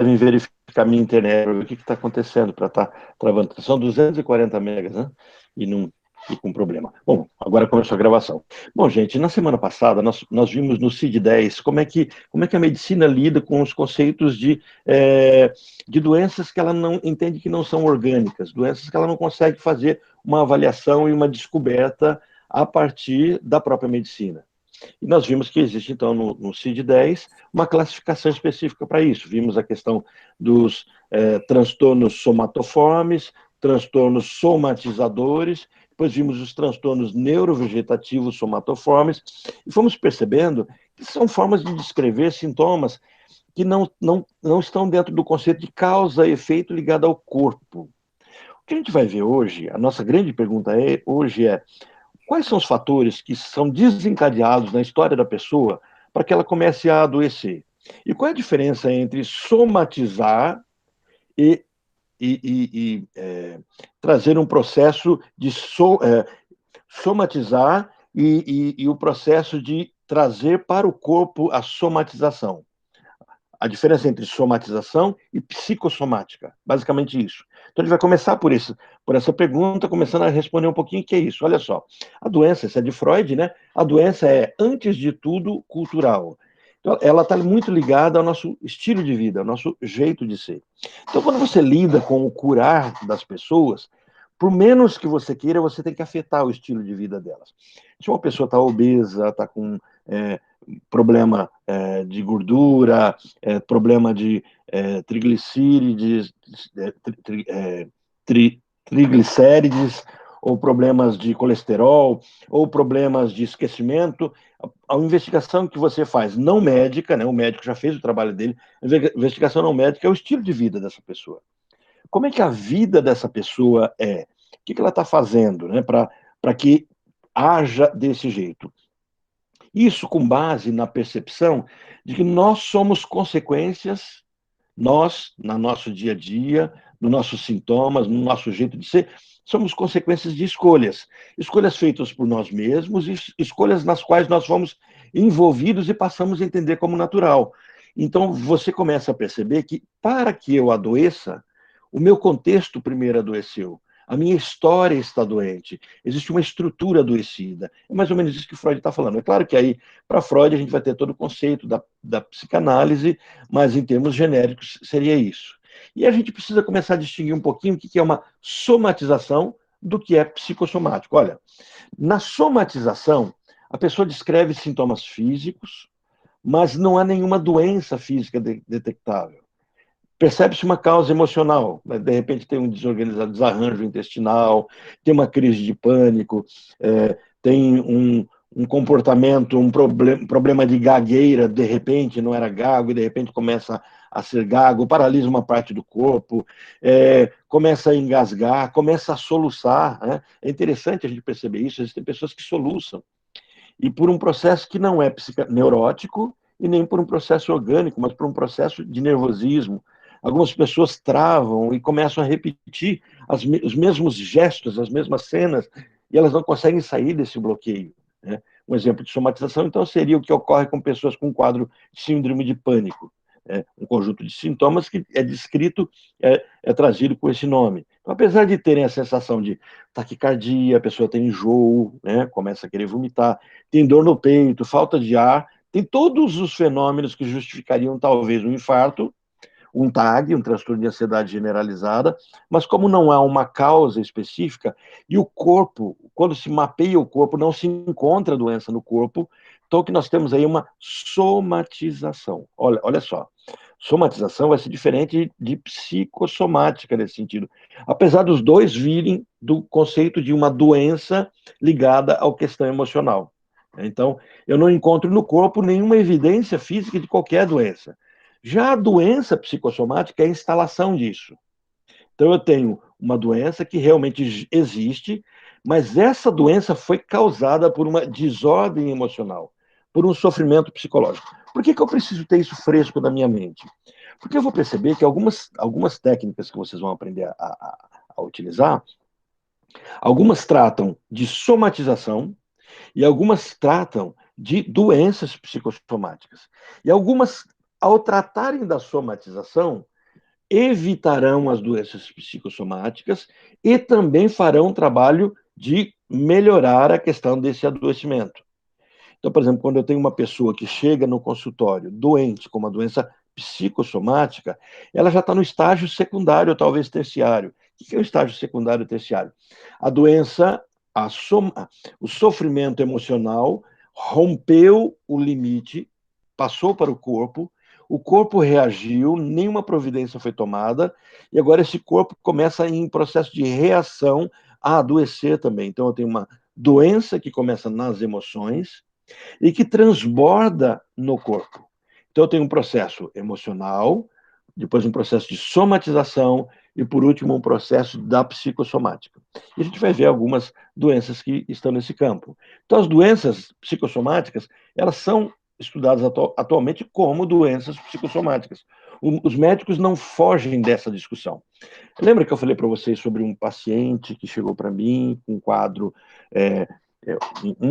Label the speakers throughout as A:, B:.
A: devem verificar minha internet, ver o que está acontecendo para estar travando. São 240 megas, né? E não e com problema. Bom, agora começou a gravação. Bom, gente, na semana passada nós vimos no CID-10 como é que a medicina lida com os conceitos de doenças que ela não entende que não são orgânicas, doenças que ela não consegue fazer uma avaliação e uma descoberta a partir da própria medicina. E nós vimos que existe, então, no CID-10, uma classificação específica para isso. Vimos a questão dos transtornos somatoformes, transtornos somatizadores, depois vimos os transtornos neurovegetativos somatoformes, e fomos percebendo que são formas de descrever sintomas que não estão dentro do conceito de causa e efeito ligado ao corpo. O que a gente vai ver hoje, a nossa grande pergunta hoje é: quais são os fatores que são desencadeados na história da pessoa para que ela comece a adoecer? E qual é a diferença entre somatizar e, trazer um processo de somatizar e o processo de trazer para o corpo a somatização? A diferença entre somatização e psicossomática, basicamente isso. Então, a gente vai começar por essa pergunta, começando a responder um pouquinho o que é isso. Olha só, a doença, essa é de Freud, né? A doença é, antes de tudo, cultural. Então, ela está muito ligada ao nosso estilo de vida, ao nosso jeito de ser. Então, quando você lida com o curar das pessoas, por menos que você queira, você tem que afetar o estilo de vida delas. Se uma pessoa está obesa, está com problema de gordura, problema de triglicírides, triglicérides, ou problemas de colesterol, ou problemas de esquecimento, a investigação que você faz não médica, né, o médico já fez o trabalho dele, a investigação não médica é o estilo de vida dessa pessoa. Como é que a vida dessa pessoa é? O que ela está fazendo, né, para que haja desse jeito? Isso com base na percepção de que nós somos consequências, nós, no nosso dia a dia, nos nossos sintomas, no nosso jeito de ser, somos consequências de escolhas. Escolhas feitas por nós mesmos e escolhas nas quais nós fomos envolvidos e passamos a entender como natural. Então, você começa a perceber que, para que eu adoeça, o meu contexto primeiro adoeceu. A minha história está doente. Existe uma estrutura adoecida. É mais ou menos isso que Freud está falando. É claro que aí, para Freud, a gente vai ter todo o conceito da psicanálise, mas em termos genéricos seria isso. E a gente precisa começar a distinguir um pouquinho o que é uma somatização do que é psicossomático. Olha, na somatização, a pessoa descreve sintomas físicos, mas não há nenhuma doença física detectável. Percebe-se uma causa emocional, né? De repente tem um desarranjo intestinal, tem uma crise de pânico, tem um comportamento, um problema de gagueira, de repente não era gago, e de repente começa a ser gago, paralisa uma parte do corpo, começa a engasgar, começa a soluçar. Né? É interessante a gente perceber isso, existem pessoas que soluçam, e por um processo que não é neurótico, e nem por um processo orgânico, mas por um processo de nervosismo. Algumas pessoas travam e começam a repetir os mesmos gestos, as mesmas cenas, e elas não conseguem sair desse bloqueio. Né? Um exemplo de somatização, então, seria o que ocorre com pessoas com quadro de síndrome de pânico. Um conjunto de sintomas que é descrito, trazido com esse nome. Então, apesar de terem a sensação de taquicardia, a pessoa tem enjoo, né, começa a querer vomitar, tem dor no peito, falta de ar, tem todos os fenômenos que justificariam talvez um infarto, um TAG, um transtorno de ansiedade generalizada, mas como não há uma causa específica, e o corpo, quando se mapeia o corpo, não se encontra doença no corpo, então o que nós temos aí é uma somatização. Olha só, somatização vai ser diferente de psicossomática nesse sentido, apesar dos dois virem do conceito de uma doença ligada à questão emocional. Então, eu não encontro no corpo nenhuma evidência física de qualquer doença. Já a doença psicossomática é a instalação disso. Então, eu tenho uma doença que realmente existe, mas essa doença foi causada por uma desordem emocional, por um sofrimento psicológico. Por que eu preciso ter isso fresco na minha mente? Porque eu vou perceber que algumas técnicas que vocês vão aprender a utilizar, algumas tratam de somatização e algumas tratam de doenças psicossomáticas. E algumas, ao tratarem da somatização, evitarão as doenças psicossomáticas e também farão um trabalho de melhorar a questão desse adoecimento. Então, por exemplo, quando eu tenho uma pessoa que chega no consultório doente com uma doença psicossomática, ela já está no estágio secundário, talvez terciário. O que é o estágio secundário e terciário? A doença, o sofrimento emocional rompeu o limite, passou para o corpo reagiu, nenhuma providência foi tomada, e agora esse corpo começa em processo de reação a adoecer também. Então, eu tenho uma doença que começa nas emoções, e que transborda no corpo. Então, eu tenho um processo emocional, depois um processo de somatização e, por último, um processo da psicossomática. E a gente vai ver algumas doenças que estão nesse campo. Então, as doenças psicossomáticas, elas são estudadas atualmente como doenças psicossomáticas. Os médicos não fogem dessa discussão. Lembra que eu falei para vocês sobre um paciente que chegou para mim com um quadro, é, é,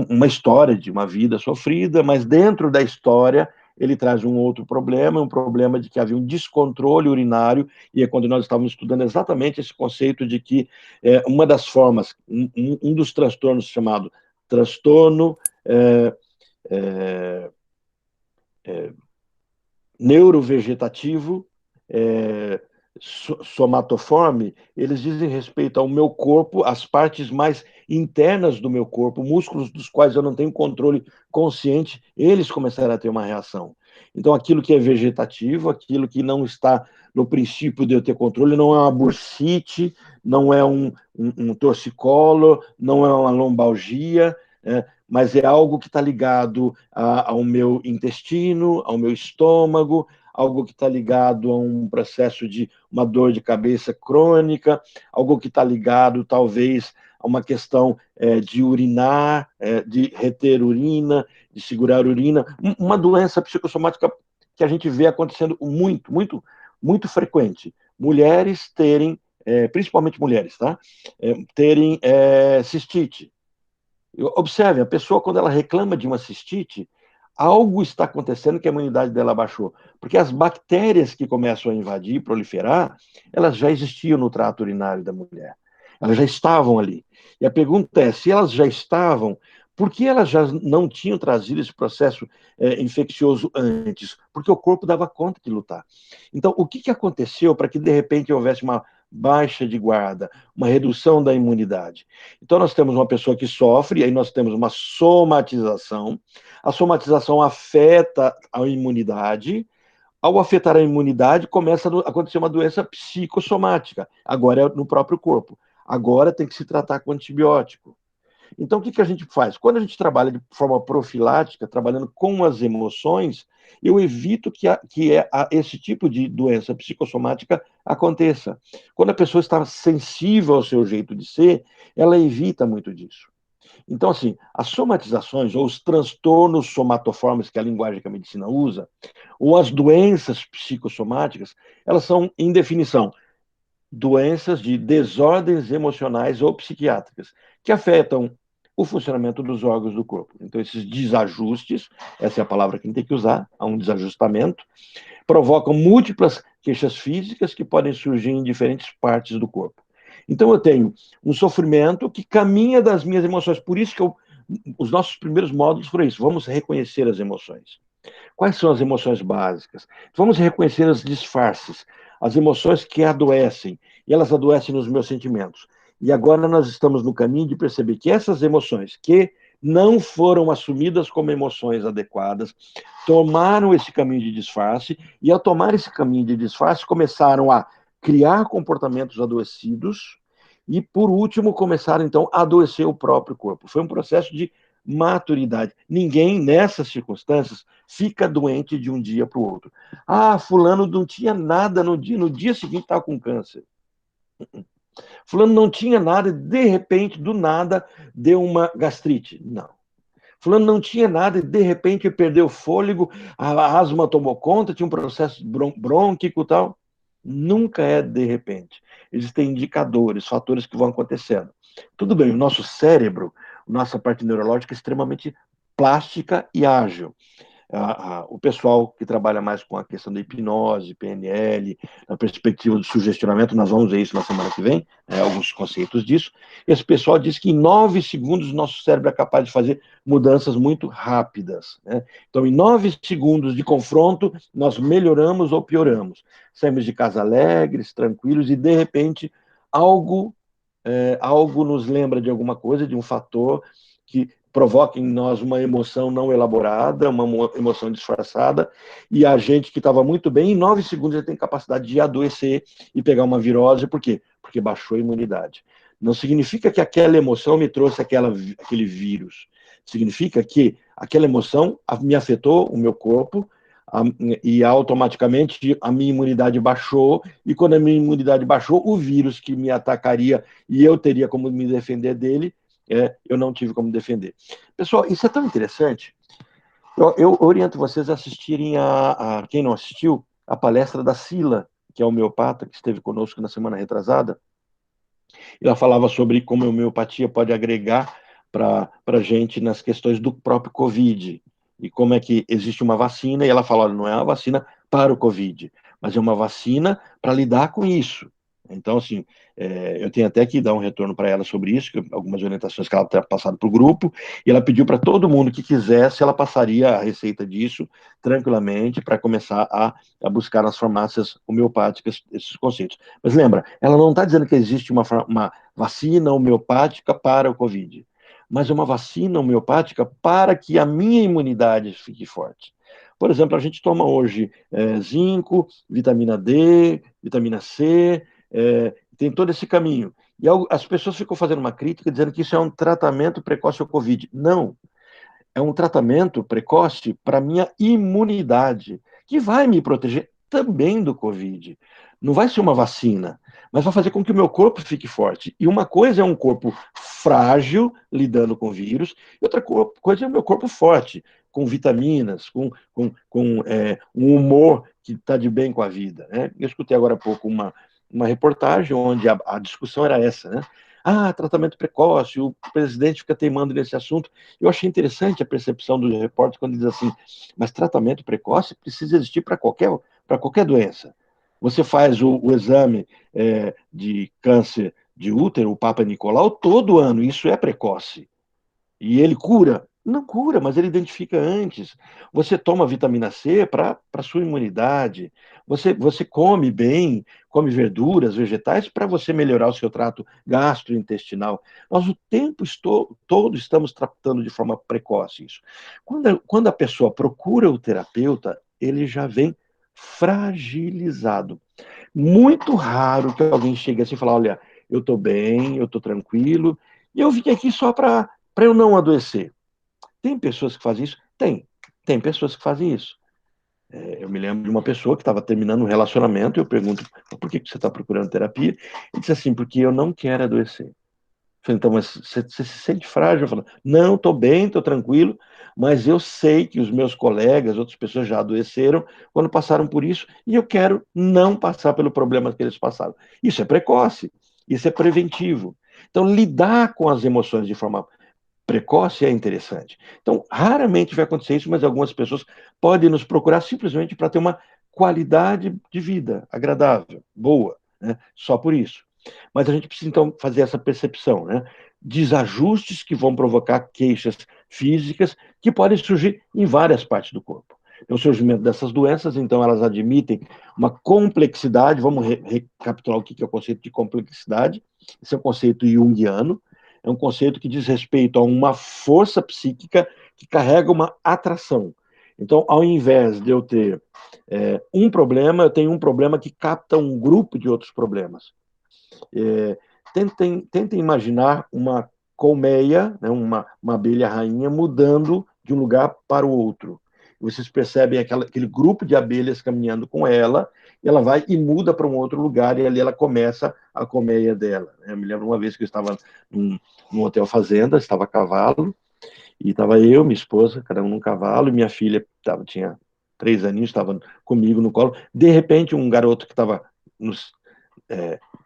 A: uma história de uma vida sofrida, mas dentro da história ele traz um outro problema, um problema de que havia um descontrole urinário, e é quando nós estávamos estudando exatamente esse conceito de que uma das formas, um dos transtornos chamado transtorno é, é, neurovegetativo, é, somatoforme, eles dizem respeito ao meu corpo, às partes mais internas do meu corpo, músculos dos quais eu não tenho controle consciente, eles começaram a ter uma reação. Então, aquilo que é vegetativo, aquilo que não está no princípio de eu ter controle, não é uma bursite, não é um torcicolo, não é uma lombalgia, mas é algo que está ligado ao meu intestino, ao meu estômago, algo que está ligado a um processo de uma dor de cabeça crônica, algo que está ligado, talvez, a uma questão de urinar, de reter urina, de segurar urina, uma doença psicossomática que a gente vê acontecendo muito, muito, muito frequente. Mulheres terem, principalmente mulheres, tá? Terem cistite. Observe, a pessoa, quando ela reclama de uma cistite, algo está acontecendo que a imunidade dela baixou. Porque as bactérias que começam a invadir e proliferar, elas já existiam no trato urinário da mulher. Elas já estavam ali. E a pergunta é, se elas já estavam, por que elas já não tinham trazido esse processo infeccioso antes? Porque o corpo dava conta de lutar. Então, o que aconteceu para que, de repente, houvesse uma baixa de guarda, uma redução da imunidade? Então, nós temos uma pessoa que sofre, aí nós temos uma somatização. A somatização afeta a imunidade. Ao afetar a imunidade, começa a acontecer uma doença psicossomática. Agora é no próprio corpo. Agora tem que se tratar com antibiótico. Então, o que a gente faz? Quando a gente trabalha de forma profilática, trabalhando com as emoções, eu evito que esse tipo de doença psicossomática aconteça. Quando a pessoa está sensível ao seu jeito de ser, ela evita muito disso. Então, assim, as somatizações ou os transtornos somatoformes, que é a linguagem que a medicina usa, ou as doenças psicossomáticas, elas são, em definição, doenças de desordens emocionais ou psiquiátricas, que afetam o funcionamento dos órgãos do corpo. Então, esses desajustes, essa é a palavra que a gente tem que usar, há um desajustamento, provocam múltiplas queixas físicas que podem surgir em diferentes partes do corpo. Então, eu tenho um sofrimento que caminha das minhas emoções. Por isso que os nossos primeiros módulos foram isso. Vamos reconhecer as emoções. Quais são as emoções básicas? Vamos reconhecer os disfarces, as emoções que adoecem, e elas adoecem nos meus sentimentos. E agora nós estamos no caminho de perceber que essas emoções que não foram assumidas como emoções adequadas, tomaram esse caminho de disfarce, e ao tomar esse caminho de disfarce, começaram a criar comportamentos adoecidos, e por último, começaram então a adoecer o próprio corpo. Foi um processo de maturidade. Ninguém, nessas circunstâncias, fica doente de um dia para o outro. Ah, fulano não tinha nada no dia seguinte estava com câncer. Fulano não tinha nada e, de repente, do nada, deu uma gastrite. Não. Fulano não tinha nada e, de repente, perdeu o fôlego, a asma tomou conta, tinha um processo brônquico e tal. Nunca é de repente. Existem indicadores, fatores que vão acontecendo. Tudo bem, o nosso cérebro, nossa parte neurológica é extremamente plástica e ágil. O pessoal que trabalha mais com a questão da hipnose, PNL, a perspectiva do sugestionamento, nós vamos ver isso na semana que vem, alguns conceitos disso. Esse pessoal diz que em 9 segundos o nosso cérebro é capaz de fazer mudanças muito rápidas, né? Então, em 9 segundos de confronto, nós melhoramos ou pioramos. Saímos de casa alegres, tranquilos, e de repente algo nos lembra de alguma coisa, de um fator que provoca em nós uma emoção não elaborada, uma emoção disfarçada, e a gente que estava muito bem, em 9 segundos já tem capacidade de adoecer e pegar uma virose. Por quê? Porque baixou a imunidade. Não significa que aquela emoção me trouxe aquele vírus. Significa que aquela emoção me afetou o meu corpo, e automaticamente a minha imunidade baixou, e quando a minha imunidade baixou, o vírus que me atacaria e eu teria como me defender dele, eu não tive como defender. Pessoal, isso é tão interessante. Eu oriento vocês a assistirem quem não assistiu, a palestra da Sila, que é a homeopata, que esteve conosco na semana retrasada. Ela falava sobre como a homeopatia pode agregar para a gente nas questões do próprio Covid, e como é que existe uma vacina, e ela fala, olha, não é uma vacina para o Covid, mas é uma vacina para lidar com isso. Então, assim, eu tenho até que dar um retorno para ela sobre isso, algumas orientações que ela tem passado para o grupo, e ela pediu para todo mundo que quisesse, ela passaria a receita disso tranquilamente para começar a buscar nas farmácias homeopáticas esses conceitos. Mas lembra, ela não está dizendo que existe uma vacina homeopática para o Covid, mas é uma vacina homeopática para que a minha imunidade fique forte. Por exemplo, a gente toma hoje zinco, vitamina D, vitamina C, tem todo esse caminho. E as pessoas ficam fazendo uma crítica dizendo que isso é um tratamento precoce ao Covid. Não, é um tratamento precoce para a minha imunidade, que vai me proteger também do Covid. Não vai ser uma vacina, mas vai fazer com que o meu corpo fique forte. E uma coisa é um corpo frágil, lidando com vírus, e outra coisa é o meu corpo forte, com vitaminas, com um humor que está de bem com a vida, né? Eu escutei agora há pouco uma reportagem onde a discussão era essa, né? Tratamento precoce, o presidente fica teimando nesse assunto. Eu achei interessante a percepção do repórter quando diz assim, mas tratamento precoce precisa existir para qualquer doença. Você faz o exame de câncer de útero, o Papa Nicolau, todo ano, isso é precoce. E ele cura? Não cura, mas ele identifica antes. Você toma vitamina C para sua imunidade. Você come bem, come verduras, vegetais, para você melhorar o seu trato gastrointestinal. Nós o tempo todo estamos tratando de forma precoce isso. Quando a pessoa procura o terapeuta, ele já vem fragilizado. Muito raro que alguém chegue assim e fale, olha, eu estou bem, eu estou tranquilo, e eu vim aqui só para eu não adoecer. Tem pessoas que fazem isso? Tem pessoas que fazem isso. Eu me lembro de uma pessoa que estava terminando um relacionamento, e eu pergunto, por que você está procurando terapia? Ele disse assim, porque eu não quero adoecer. Eu falei, então, mas você se sente frágil? Eu falo, não, estou bem, estou tranquilo, mas eu sei que os meus colegas, outras pessoas já adoeceram quando passaram por isso, e eu quero não passar pelo problema que eles passaram. Isso é precoce, isso é preventivo. Então, lidar com as emoções de forma precoce é interessante. Então, raramente vai acontecer isso, mas algumas pessoas podem nos procurar simplesmente para ter uma qualidade de vida agradável, boa, né? Só por isso. Mas a gente precisa, então, fazer essa percepção, né? Desajustes que vão provocar queixas físicas que podem surgir em várias partes do corpo. O surgimento dessas doenças, então, elas admitem uma complexidade. Vamos recapitular o que é o conceito de complexidade. Esse é um conceito junguiano, é um conceito que diz respeito a uma força psíquica que carrega uma atração. Então, ao invés de eu ter um problema, eu tenho um problema que capta um grupo de outros problemas. Tentem imaginar uma colmeia, né, uma abelha rainha, mudando de um lugar para o outro. Vocês percebem aquele grupo de abelhas caminhando com ela, e ela vai e muda para um outro lugar, e ali ela começa a colmeia dela. Eu me lembro uma vez que eu estava num hotel fazenda, estava a cavalo, e estava eu, minha esposa, cada um num cavalo, e minha filha tinha 3 aninhos, estava comigo no colo. De repente, um garoto que estava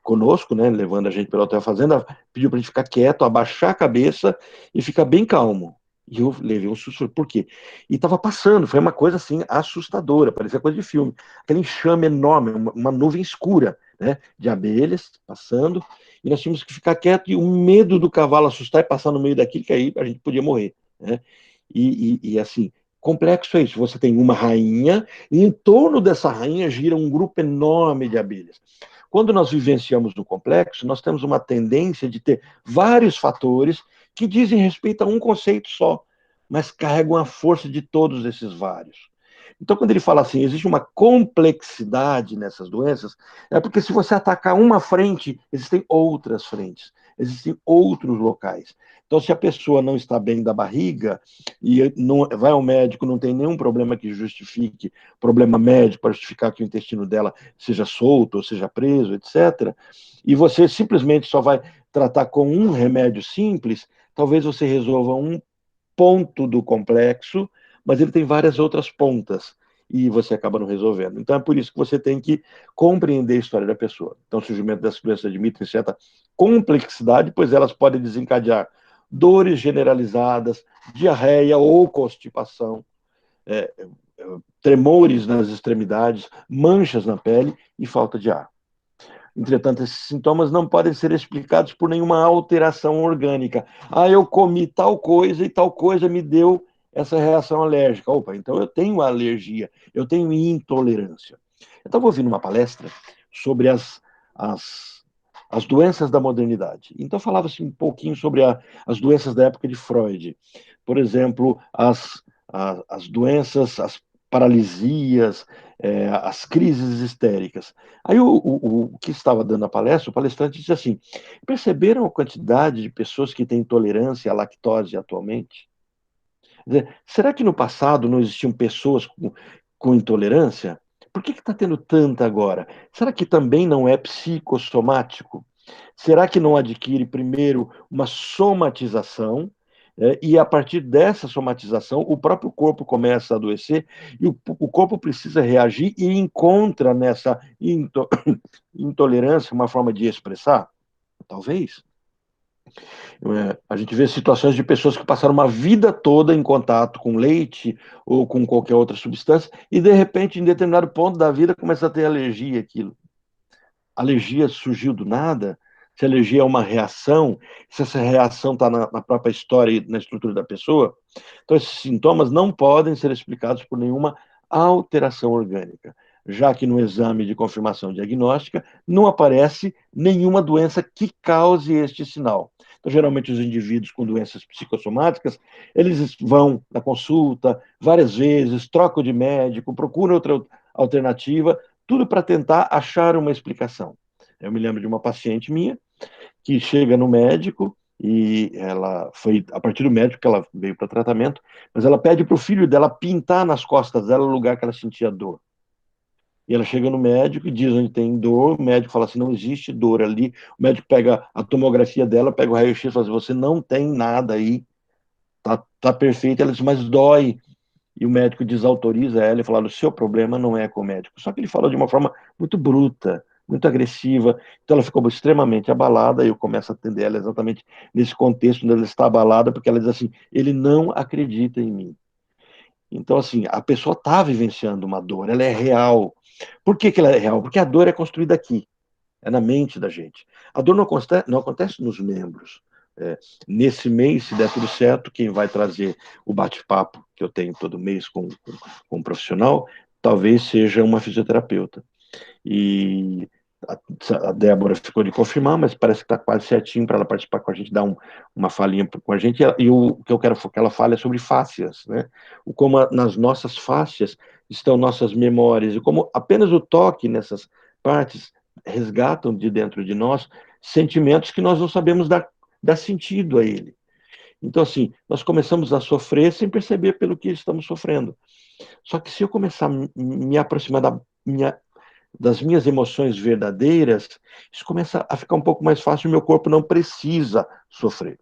A: conosco, né, levando a gente pelo hotel fazenda, pediu para a gente ficar quieto, abaixar a cabeça e ficar bem calmo. E eu levei um susto, por quê? E estava passando, foi uma coisa assim assustadora, parecia coisa de filme. Aquele enxame enorme, uma nuvem escura, né, de abelhas passando, e nós tínhamos que ficar quieto e o medo do cavalo assustar e passar no meio daquilo, que aí a gente podia morrer, né? Assim, complexo é isso. Você tem uma rainha, e em torno dessa rainha gira um grupo enorme de abelhas. Quando nós vivenciamos no complexo, nós temos uma tendência de ter vários fatores que dizem respeito a um conceito só, mas carregam a força de todos esses vários. Então, quando ele fala assim, existe uma complexidade nessas doenças, é porque se você atacar uma frente, existem outras frentes, existem outros locais. Então, se a pessoa não está bem da barriga e não, vai ao médico, não tem nenhum problema que justifique, problema médico para justificar que o intestino dela seja solto ou seja preso, etc., e você simplesmente só vai tratar com um remédio simples, talvez você resolva um ponto do complexo, mas ele tem várias outras pontas e você acaba não resolvendo. Então é por isso que você tem que compreender a história da pessoa. Então o surgimento dessas doenças admite certa complexidade, pois elas podem desencadear dores generalizadas, diarreia ou constipação, é, tremores nas extremidades, manchas na pele e falta de ar. Entretanto, esses sintomas não podem ser explicados por nenhuma alteração orgânica. Ah, eu comi tal coisa e tal coisa me deu essa reação alérgica. Opa, então eu tenho alergia, eu tenho intolerância. Eu estava ouvindo uma palestra sobre as doenças da modernidade. Então falava-se um pouquinho sobre as doenças da época de Freud. Por exemplo, as doenças, as paralisias, as crises histéricas. Aí o que estava dando a palestra, o palestrante disse assim: perceberam a quantidade de pessoas que têm intolerância à lactose atualmente? Quer dizer, será que no passado não existiam pessoas com intolerância? Por que está tendo tanta agora? Será que também não é psicossomático? Será que não adquire primeiro uma somatização? E a partir dessa somatização, o próprio corpo começa a adoecer e o corpo precisa reagir e encontra nessa intolerância uma forma de expressar? Talvez. A gente vê situações de pessoas que passaram uma vida toda em contato com leite ou com qualquer outra substância e, de repente, em determinado ponto da vida, começa a ter alergia àquilo. A alergia surgiu do nada? Se a alergia é uma reação, se essa reação está na própria história e na estrutura da pessoa. Então, esses sintomas não podem ser explicados por nenhuma alteração orgânica, já que no exame de confirmação diagnóstica não aparece nenhuma doença que cause este sinal. Então, geralmente, os indivíduos com doenças psicossomáticas, eles vão na consulta várias vezes, trocam de médico, procuram outra alternativa, tudo para tentar achar uma explicação. Eu me lembro de uma paciente minha que chega no médico e ela foi a partir do médico que ela veio para tratamento, mas ela pede para o filho dela pintar nas costas dela o lugar que ela sentia dor. E ela chega no médico e diz onde tem dor, o médico fala assim, não existe dor ali. O médico pega a tomografia dela, pega o raio-x e fala assim, você não tem nada aí, tá perfeito. Ela diz, mas dói. E o médico desautoriza ela e fala, o seu problema não é com o médico. Só que ele falou de uma forma muito bruta, muito agressiva. Então ela ficou extremamente abalada e eu começo a atender ela exatamente nesse contexto onde ela está abalada, porque ela diz assim, ele não acredita em mim. Então, assim, a pessoa está vivenciando uma dor, ela é real. Por que ela é real? Porque a dor é construída aqui, é na mente da gente. A dor não acontece nos membros. É, nesse mês, se der tudo certo, quem vai trazer o bate-papo que eu tenho todo mês com um profissional, talvez seja uma fisioterapeuta. E a Débora ficou de confirmar, mas parece que está quase certinho para ela participar com a gente, dar uma falinha com a gente. E o que eu quero que ela fale é sobre fáscias, né? Como nas nossas fáscias estão nossas memórias, e como apenas o toque nessas partes resgatam de dentro de nós sentimentos que nós não sabemos dar sentido a ele. Então, assim, nós começamos a sofrer sem perceber pelo que estamos sofrendo. Só que se eu começar a me aproximar das minhas emoções verdadeiras, isso começa a ficar um pouco mais fácil, meu corpo não precisa sofrer.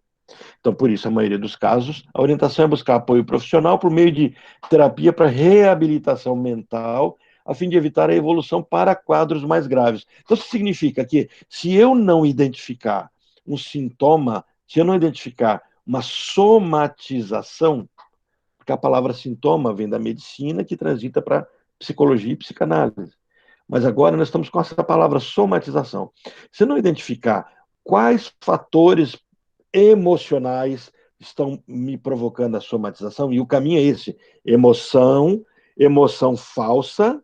A: Então, por isso, a maioria dos casos, a orientação é buscar apoio profissional por meio de terapia para reabilitação mental, a fim de evitar a evolução para quadros mais graves. Então, isso significa que, se eu não identificar um sintoma, se eu não identificar uma somatização, porque a palavra sintoma vem da medicina que transita para psicologia e psicanálise. Mas agora nós estamos com essa palavra somatização. Se não identificar quais fatores emocionais estão me provocando a somatização, e o caminho é esse: emoção, emoção falsa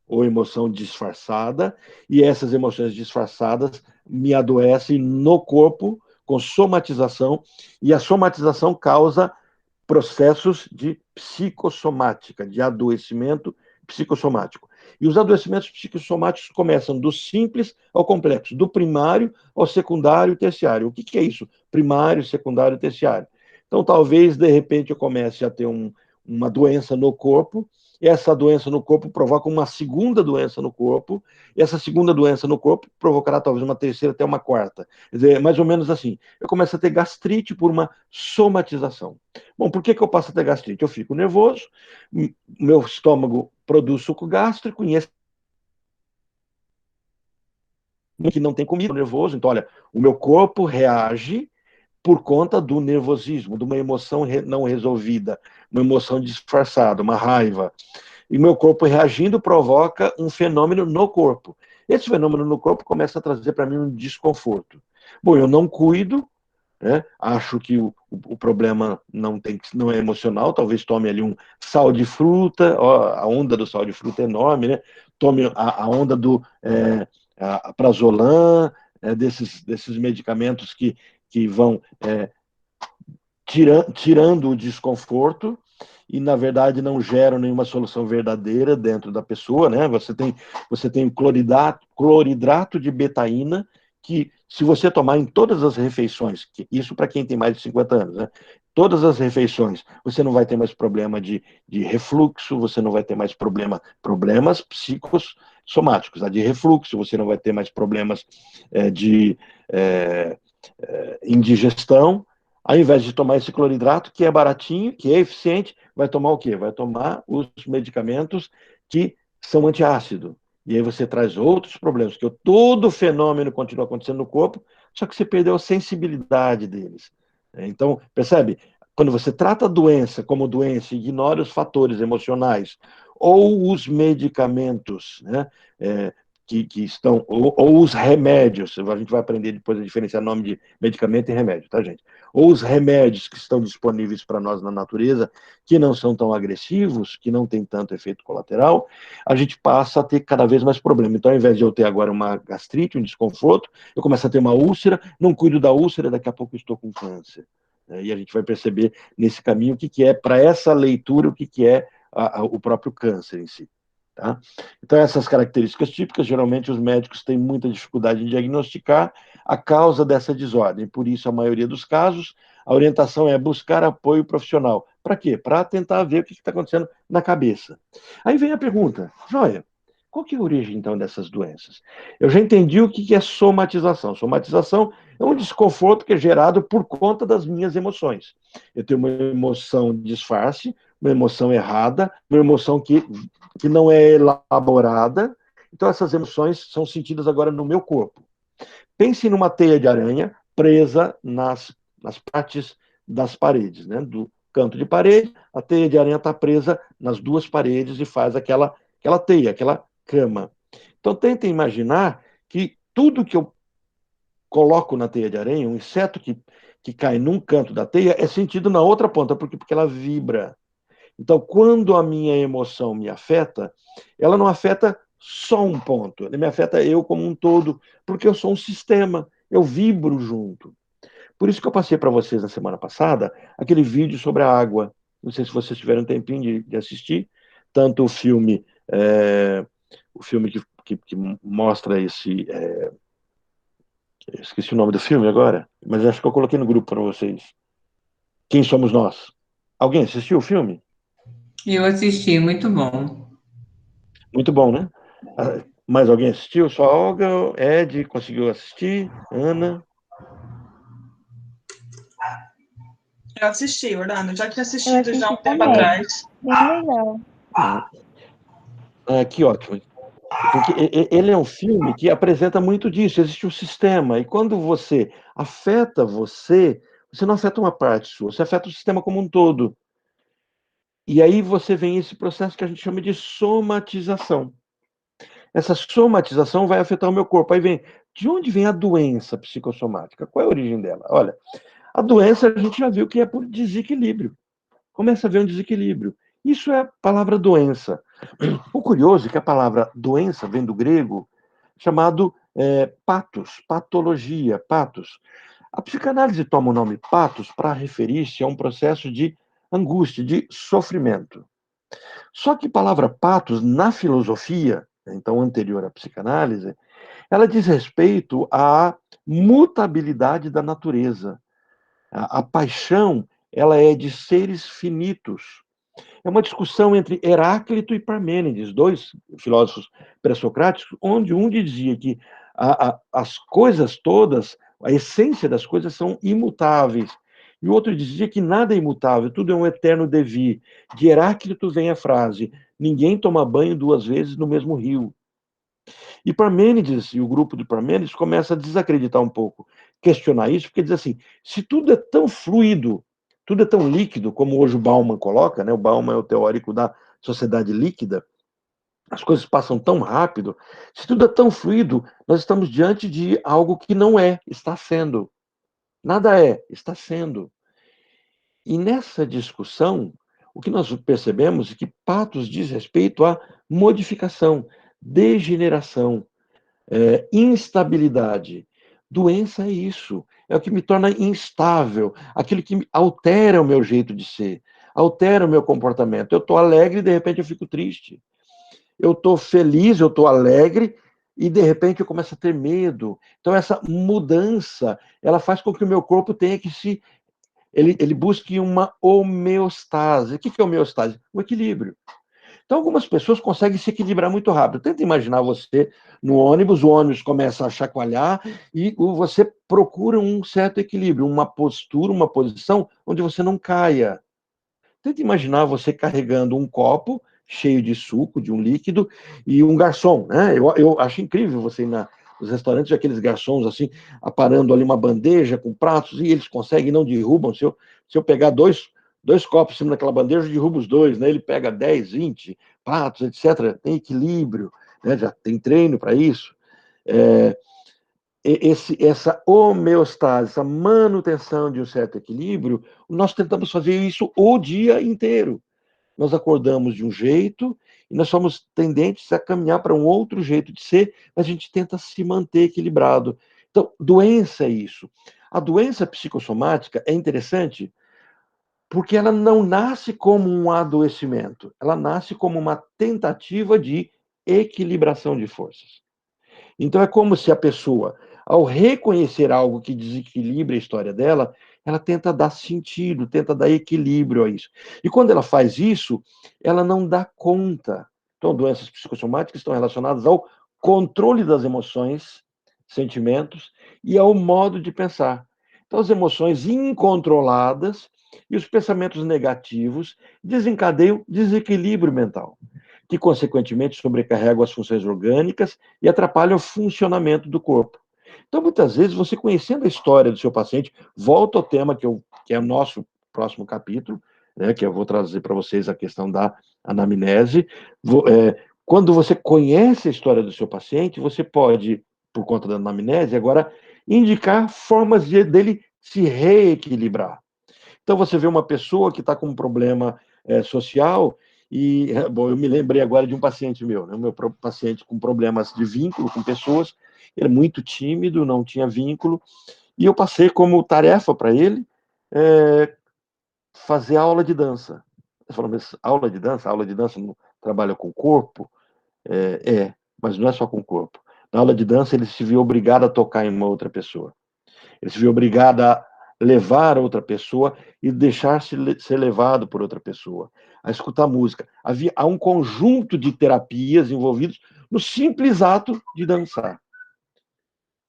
A: ou emoção disfarçada, e essas emoções disfarçadas me adoecem no corpo com somatização, e a somatização causa processos de psicossomática, de adoecimento psicossomático. E os adoecimentos psicossomáticos começam do simples ao complexo, do primário ao secundário e terciário. O que é isso? Primário, secundário e terciário. Então, talvez, de repente, eu comece a ter uma doença no corpo, essa doença no corpo provoca uma segunda doença no corpo, e essa segunda doença no corpo provocará talvez uma terceira até uma quarta. Quer dizer, mais ou menos assim. Eu começo a ter gastrite por uma somatização. Bom, por que eu passo a ter gastrite? Eu fico nervoso, meu estômago produz suco gástrico, e esse que não tem comida, nervoso. Então, olha, o meu corpo reage por conta do nervosismo, de uma emoção não resolvida, uma emoção disfarçada, uma raiva. E meu corpo reagindo provoca um fenômeno no corpo. Esse fenômeno no corpo começa a trazer para mim um desconforto. Bom, eu não cuido, né? Acho que o problema não é emocional, talvez tome ali um sal de fruta, ó, a onda do sal de fruta é enorme, né? Tome a onda do a prazolam, desses medicamentos que vão tirando o desconforto e, na verdade, não geram nenhuma solução verdadeira dentro da pessoa, né? Você tem cloridrato de betaína, que, se você tomar em todas as refeições, isso para quem tem mais de 50 anos, né? Todas as refeições, você não vai ter mais problema de refluxo, você não vai ter mais problemas psicossomáticos, tá? De refluxo, você não vai ter mais problemas de indigestão. Ao invés de tomar esse cloridrato, que é baratinho, que é eficiente, vai tomar o quê? Vai tomar os medicamentos que são antiácido. E aí você traz outros problemas, que todo fenômeno continua acontecendo no corpo, só que você perdeu a sensibilidade deles. Então, percebe? Quando você trata a doença como doença, ignora os fatores emocionais ou os medicamentos, né? Que estão, ou os remédios, a gente vai aprender depois a diferenciar nome de medicamento e remédio, tá, gente? Ou os remédios que estão disponíveis para nós na natureza, que não são tão agressivos, que não têm tanto efeito colateral, a gente passa a ter cada vez mais problema. Então, ao invés de eu ter agora uma gastrite, um desconforto, eu começo a ter uma úlcera, não cuido da úlcera, daqui a pouco eu estou com câncer. E a gente vai perceber nesse caminho o que é, para essa leitura, o que é o próprio câncer em si. Tá? Então, essas características típicas, geralmente os médicos têm muita dificuldade em diagnosticar a causa dessa desordem. Por isso, a maioria dos casos, a orientação é buscar apoio profissional. Para quê? Para tentar ver o que está acontecendo na cabeça. Aí vem a pergunta, joia, qual que é a origem, então, dessas doenças? Eu já entendi o que é somatização. Somatização é um desconforto que é gerado por conta das minhas emoções. Eu tenho uma emoção disfarce, uma emoção errada, uma emoção que não é elaborada. Então, essas emoções são sentidas agora no meu corpo. Pense numa teia de aranha presa nas partes das paredes, né? Do canto de parede, a teia de aranha está presa nas duas paredes e faz aquela teia, aquela cama. Então, tentem imaginar que tudo que eu coloco na teia de aranha, um inseto que cai num canto da teia, é sentido na outra ponta, porque ela vibra. Então, quando a minha emoção me afeta, ela não afeta só um ponto, ela me afeta eu como um todo, porque eu sou um sistema, eu vibro junto. Por isso que eu passei para vocês na semana passada aquele vídeo sobre a água. Não sei se vocês tiveram um tempinho de assistir, tanto o filme que mostra esse. Esqueci o nome do filme agora, mas acho que eu coloquei no grupo para vocês. Quem somos nós? Alguém assistiu o filme?
B: Eu assisti, muito bom.
A: Muito bom, né? Mais alguém assistiu? Só a Olga, Ed conseguiu assistir, Ana.
C: Eu assisti, Orlando, já tinha
D: Eu
C: assistido já há
D: assisti
C: um tempo
D: também.
C: atrás.
D: Bem legal.
A: Que ótimo. Porque ele é um filme que apresenta muito disso. Existe um sistema, e quando você afeta você, você não afeta uma parte sua, você afeta o sistema como um todo. E aí você vem esse processo que a gente chama de somatização. Essa somatização vai afetar o meu corpo. Aí vem, de onde vem a doença psicossomática? Qual é a origem dela? Olha, a doença a gente já viu que é por desequilíbrio. Começa a haver um desequilíbrio. Isso é a palavra doença. O curioso é que a palavra doença vem do grego chamado patos, patologia, patos. A psicanálise toma o nome patos para referir-se a um processo de angústia, de sofrimento. Só que a palavra patos, na filosofia, então anterior à psicanálise, ela diz respeito à mutabilidade da natureza. A paixão, ela é de seres finitos. É uma discussão entre Heráclito e Parmênides, dois filósofos pré-socráticos, onde um dizia que as coisas todas, a essência das coisas são imutáveis. E o outro dizia que nada é imutável, tudo é um eterno devir. De Heráclito vem a frase: ninguém toma banho duas vezes no mesmo rio. E Parmênides, e o grupo de Parmênides, começa a desacreditar um pouco, questionar isso, porque diz assim, se tudo é tão fluido, tudo é tão líquido, como hoje o Bauman coloca, né? O Bauman é o teórico da sociedade líquida, as coisas passam tão rápido, se tudo é tão fluido, nós estamos diante de algo que não é, está sendo. Nada é, está sendo. E nessa discussão, o que nós percebemos é que Patos diz respeito à modificação, degeneração, instabilidade. Doença é isso. É o que me torna instável, aquilo que altera o meu jeito de ser, altera o meu comportamento. Eu estou alegre e de repente eu fico triste. Eu estou feliz, eu estou alegre e de repente eu começo a ter medo. Então essa mudança, ela faz com que o meu corpo tenha que se ele busque uma homeostase. O que é homeostase? O equilíbrio. Então, algumas pessoas conseguem se equilibrar muito rápido. Tenta imaginar você no ônibus, o ônibus começa a chacoalhar e você procura um certo equilíbrio, uma postura, uma posição onde você não caia. Tenta imaginar você carregando um copo cheio de suco, de um líquido, e um garçom, né? Eu acho incrível você ir nos restaurantes, aqueles garçons assim, aparando ali uma bandeja com pratos, e eles conseguem, não derrubam. Se eu pegar dois copos em cima daquela bandeja, eu derrubo os dois, né? Ele pega 10, 20 pratos, etc. Tem equilíbrio, né? Já tem treino para isso. Essa homeostase, essa manutenção de um certo equilíbrio, nós tentamos fazer isso o dia inteiro. Nós acordamos de um jeito e nós somos tendentes a caminhar para um outro jeito de ser, mas a gente tenta se manter equilibrado. Então, doença é isso. A doença psicossomática é interessante porque ela não nasce como um adoecimento, ela nasce como uma tentativa de equilibração de forças. Então é como se a pessoa, ao reconhecer algo que desequilibra a história dela, ela tenta dar sentido, tenta dar equilíbrio a isso. E quando ela faz isso, ela não dá conta. Então, doenças psicossomáticas estão relacionadas ao controle das emoções, sentimentos e ao modo de pensar. Então, as emoções incontroladas e os pensamentos negativos desencadeiam desequilíbrio mental, que, consequentemente, sobrecarregam as funções orgânicas e atrapalham o funcionamento do corpo. Então, muitas vezes, você conhecendo a história do seu paciente, volta ao tema que é o nosso próximo capítulo, né, que eu vou trazer para vocês a questão da anamnese. Quando você conhece a história do seu paciente, você pode, por conta da anamnese, agora indicar formas dele se reequilibrar. Então, você vê uma pessoa que está com um problema social e, bom, eu me lembrei agora de um paciente meu, né? O meu paciente com problemas de vínculo com pessoas, ele é muito tímido, não tinha vínculo, e eu passei como tarefa para ele fazer aula de dança. Ele falou, mas aula de dança? Aula de dança não trabalha com o corpo? Mas não é só com o corpo. Na aula de dança, ele se viu obrigado a tocar em uma outra pessoa. Ele se viu obrigado a levar outra pessoa e deixar-se ser levado por outra pessoa, a escutar música. Há um conjunto de terapias envolvidos no simples ato de dançar.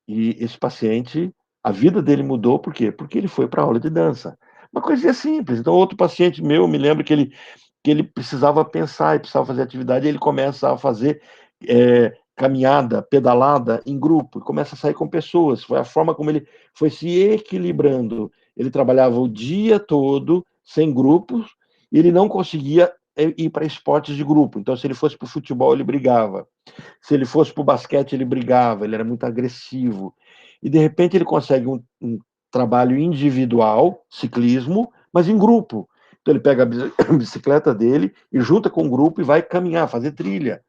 A: E esse paciente, a vida dele mudou, por quê? Porque ele foi para a aula de dança. Uma coisinha simples. Então, outro paciente meu, me lembro que ele precisava pensar e precisava fazer atividade, e ele começa a fazer caminhada, pedalada em grupo, e começa a sair com pessoas. Foi a forma como ele foi se equilibrando. Ele trabalhava o dia todo, sem grupos, e ele não conseguia ir para esportes de grupo. Então, se ele fosse para o futebol, ele brigava. Se ele fosse para o basquete, ele brigava, ele era muito agressivo. E, de repente, ele consegue um trabalho individual, ciclismo, mas em grupo. Então, ele pega a bicicleta dele e junta com o grupo e vai caminhar, fazer trilha.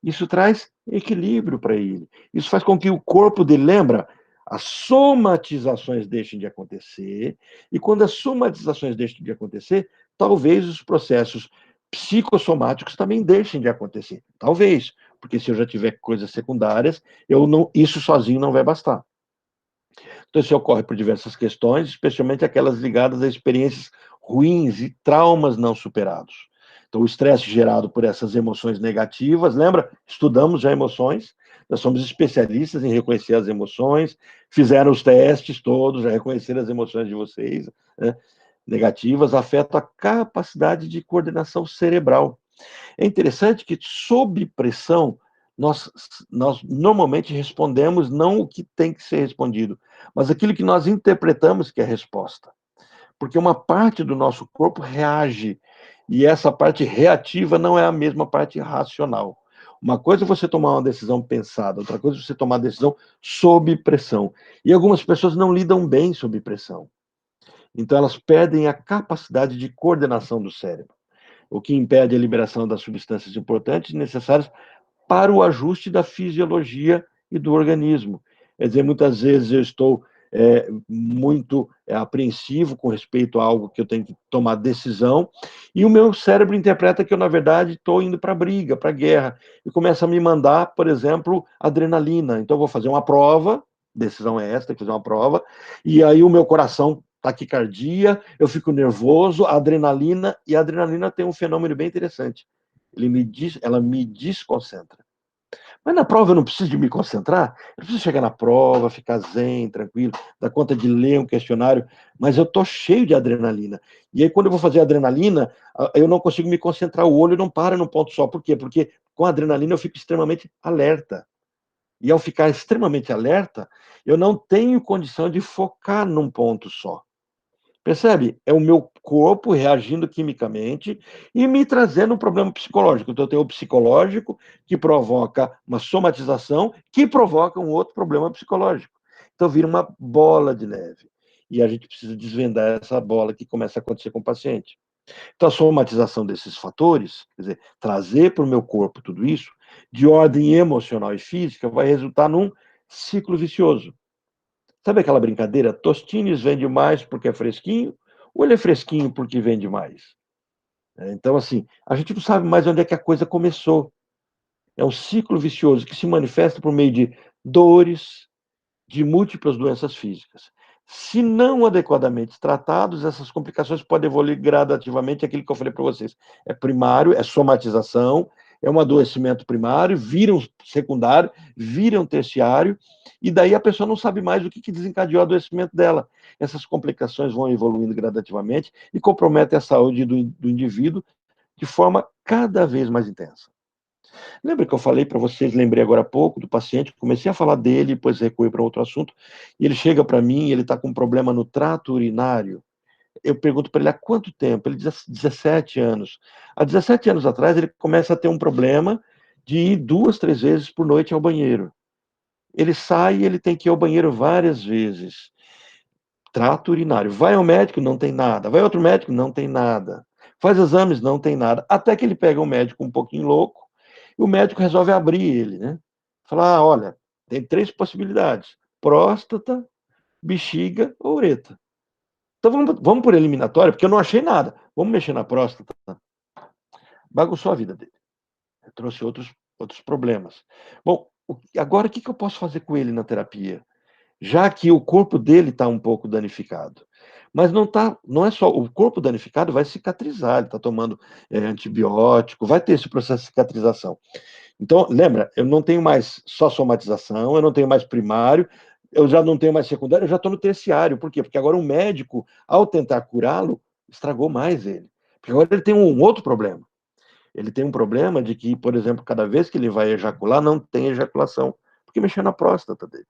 A: Isso traz equilíbrio para ele. Isso faz com que o corpo dele, lembra, as somatizações deixem de acontecer, e quando as somatizações deixem de acontecer, talvez os processos psicossomáticos também deixem de acontecer. Talvez, porque se eu já tiver coisas secundárias, isso sozinho não vai bastar. Então, isso ocorre por diversas questões, especialmente aquelas ligadas a experiências ruins e traumas não superados. Então, o estresse gerado por essas emoções negativas, lembra? Estudamos já emoções, nós somos especialistas em reconhecer as emoções, fizeram os testes todos, já reconheceram as emoções de vocês, né? Negativas, afetam a capacidade de coordenação cerebral. É interessante que, sob pressão, nós normalmente respondemos não o que tem que ser respondido, mas aquilo que nós interpretamos que é a resposta. Porque uma parte do nosso corpo reage, e essa parte reativa não é a mesma parte racional. Uma coisa é você tomar uma decisão pensada, outra coisa é você tomar uma decisão sob pressão. E algumas pessoas não lidam bem sob pressão. Então elas perdem a capacidade de coordenação do cérebro, o que impede a liberação das substâncias importantes necessárias para o ajuste da fisiologia e do organismo. Quer dizer, muitas vezes eu estou muito apreensivo com respeito a algo que eu tenho que tomar decisão, e o meu cérebro interpreta que eu, na verdade, estou indo para a briga, para a guerra, e começa a me mandar, por exemplo, adrenalina. Então, eu vou fazer uma prova, decisão é essa, tem que fazer uma prova, e aí o meu coração taquicardia, eu fico nervoso, a adrenalina tem um fenômeno bem interessante. Ela me desconcentra. Mas na prova eu não preciso de me concentrar, eu preciso chegar na prova, ficar zen, tranquilo, dar conta de ler um questionário, mas eu estou cheio de adrenalina. E aí, quando eu vou fazer adrenalina, eu não consigo me concentrar, o olho não para num ponto só. Por quê? Porque com a adrenalina eu fico extremamente alerta. E ao ficar extremamente alerta, eu não tenho condição de focar num ponto só. Percebe? É o meu corpo reagindo quimicamente e me trazendo um problema psicológico. Então, eu tenho o psicológico, que provoca uma somatização, que provoca um outro problema psicológico. Então, vira uma bola de neve. E a gente precisa desvendar essa bola que começa a acontecer com o paciente. Então, a somatização desses fatores, quer dizer, trazer para o meu corpo tudo isso, de ordem emocional e física, vai resultar num ciclo vicioso. Sabe aquela brincadeira? Tostines vende mais porque é fresquinho, ou ele é fresquinho porque vende mais? Então, assim, a gente não sabe mais onde é que a coisa começou. É um ciclo vicioso que se manifesta por meio de dores, de múltiplas doenças físicas. Se não adequadamente tratados, essas complicações podem evoluir gradativamente, aquilo que eu falei para vocês. É primário, é somatização, é um adoecimento primário, vira um secundário, vira um terciário, e daí a pessoa não sabe mais o que desencadeou o adoecimento dela. Essas complicações vão evoluindo gradativamente e comprometem a saúde do indivíduo de forma cada vez mais intensa. Lembra que eu falei para vocês, lembrei agora há pouco do paciente, comecei a falar dele, depois recuei para outro assunto, e ele chega para mim, ele está com um problema no trato urinário. Eu pergunto para ele há quanto tempo? Ele diz 17 anos. Há 17 anos atrás, ele começa a ter um problema de ir 2, 3 vezes por noite ao banheiro. Ele sai e ele tem que ir ao banheiro várias vezes. Trato urinário. Vai ao médico, não tem nada. Vai ao outro médico, não tem nada. Faz exames, não tem nada. Até que ele pega um médico um pouquinho louco, e o médico resolve abrir ele, né? Falar, olha, tem 3 possibilidades: próstata, bexiga ou ureta. Então vamos por eliminatória, porque eu não achei nada. Vamos mexer na próstata. Bagunçou a vida dele. Trouxe outros problemas. Bom, agora o que eu posso fazer com ele na terapia? Já que o corpo dele está um pouco danificado. Mas não é só, o corpo danificado vai cicatrizar, ele está tomando antibiótico, vai ter esse processo de cicatrização. Então, lembra, eu não tenho mais só somatização, eu não tenho mais primário, eu já não tenho mais secundário, eu já estou no terciário. Por quê? Porque agora o médico, ao tentar curá-lo, estragou mais ele. Porque agora ele tem um outro problema. Ele tem um problema de que, por exemplo, cada vez que ele vai ejacular, não tem ejaculação, porque mexeu na próstata dele.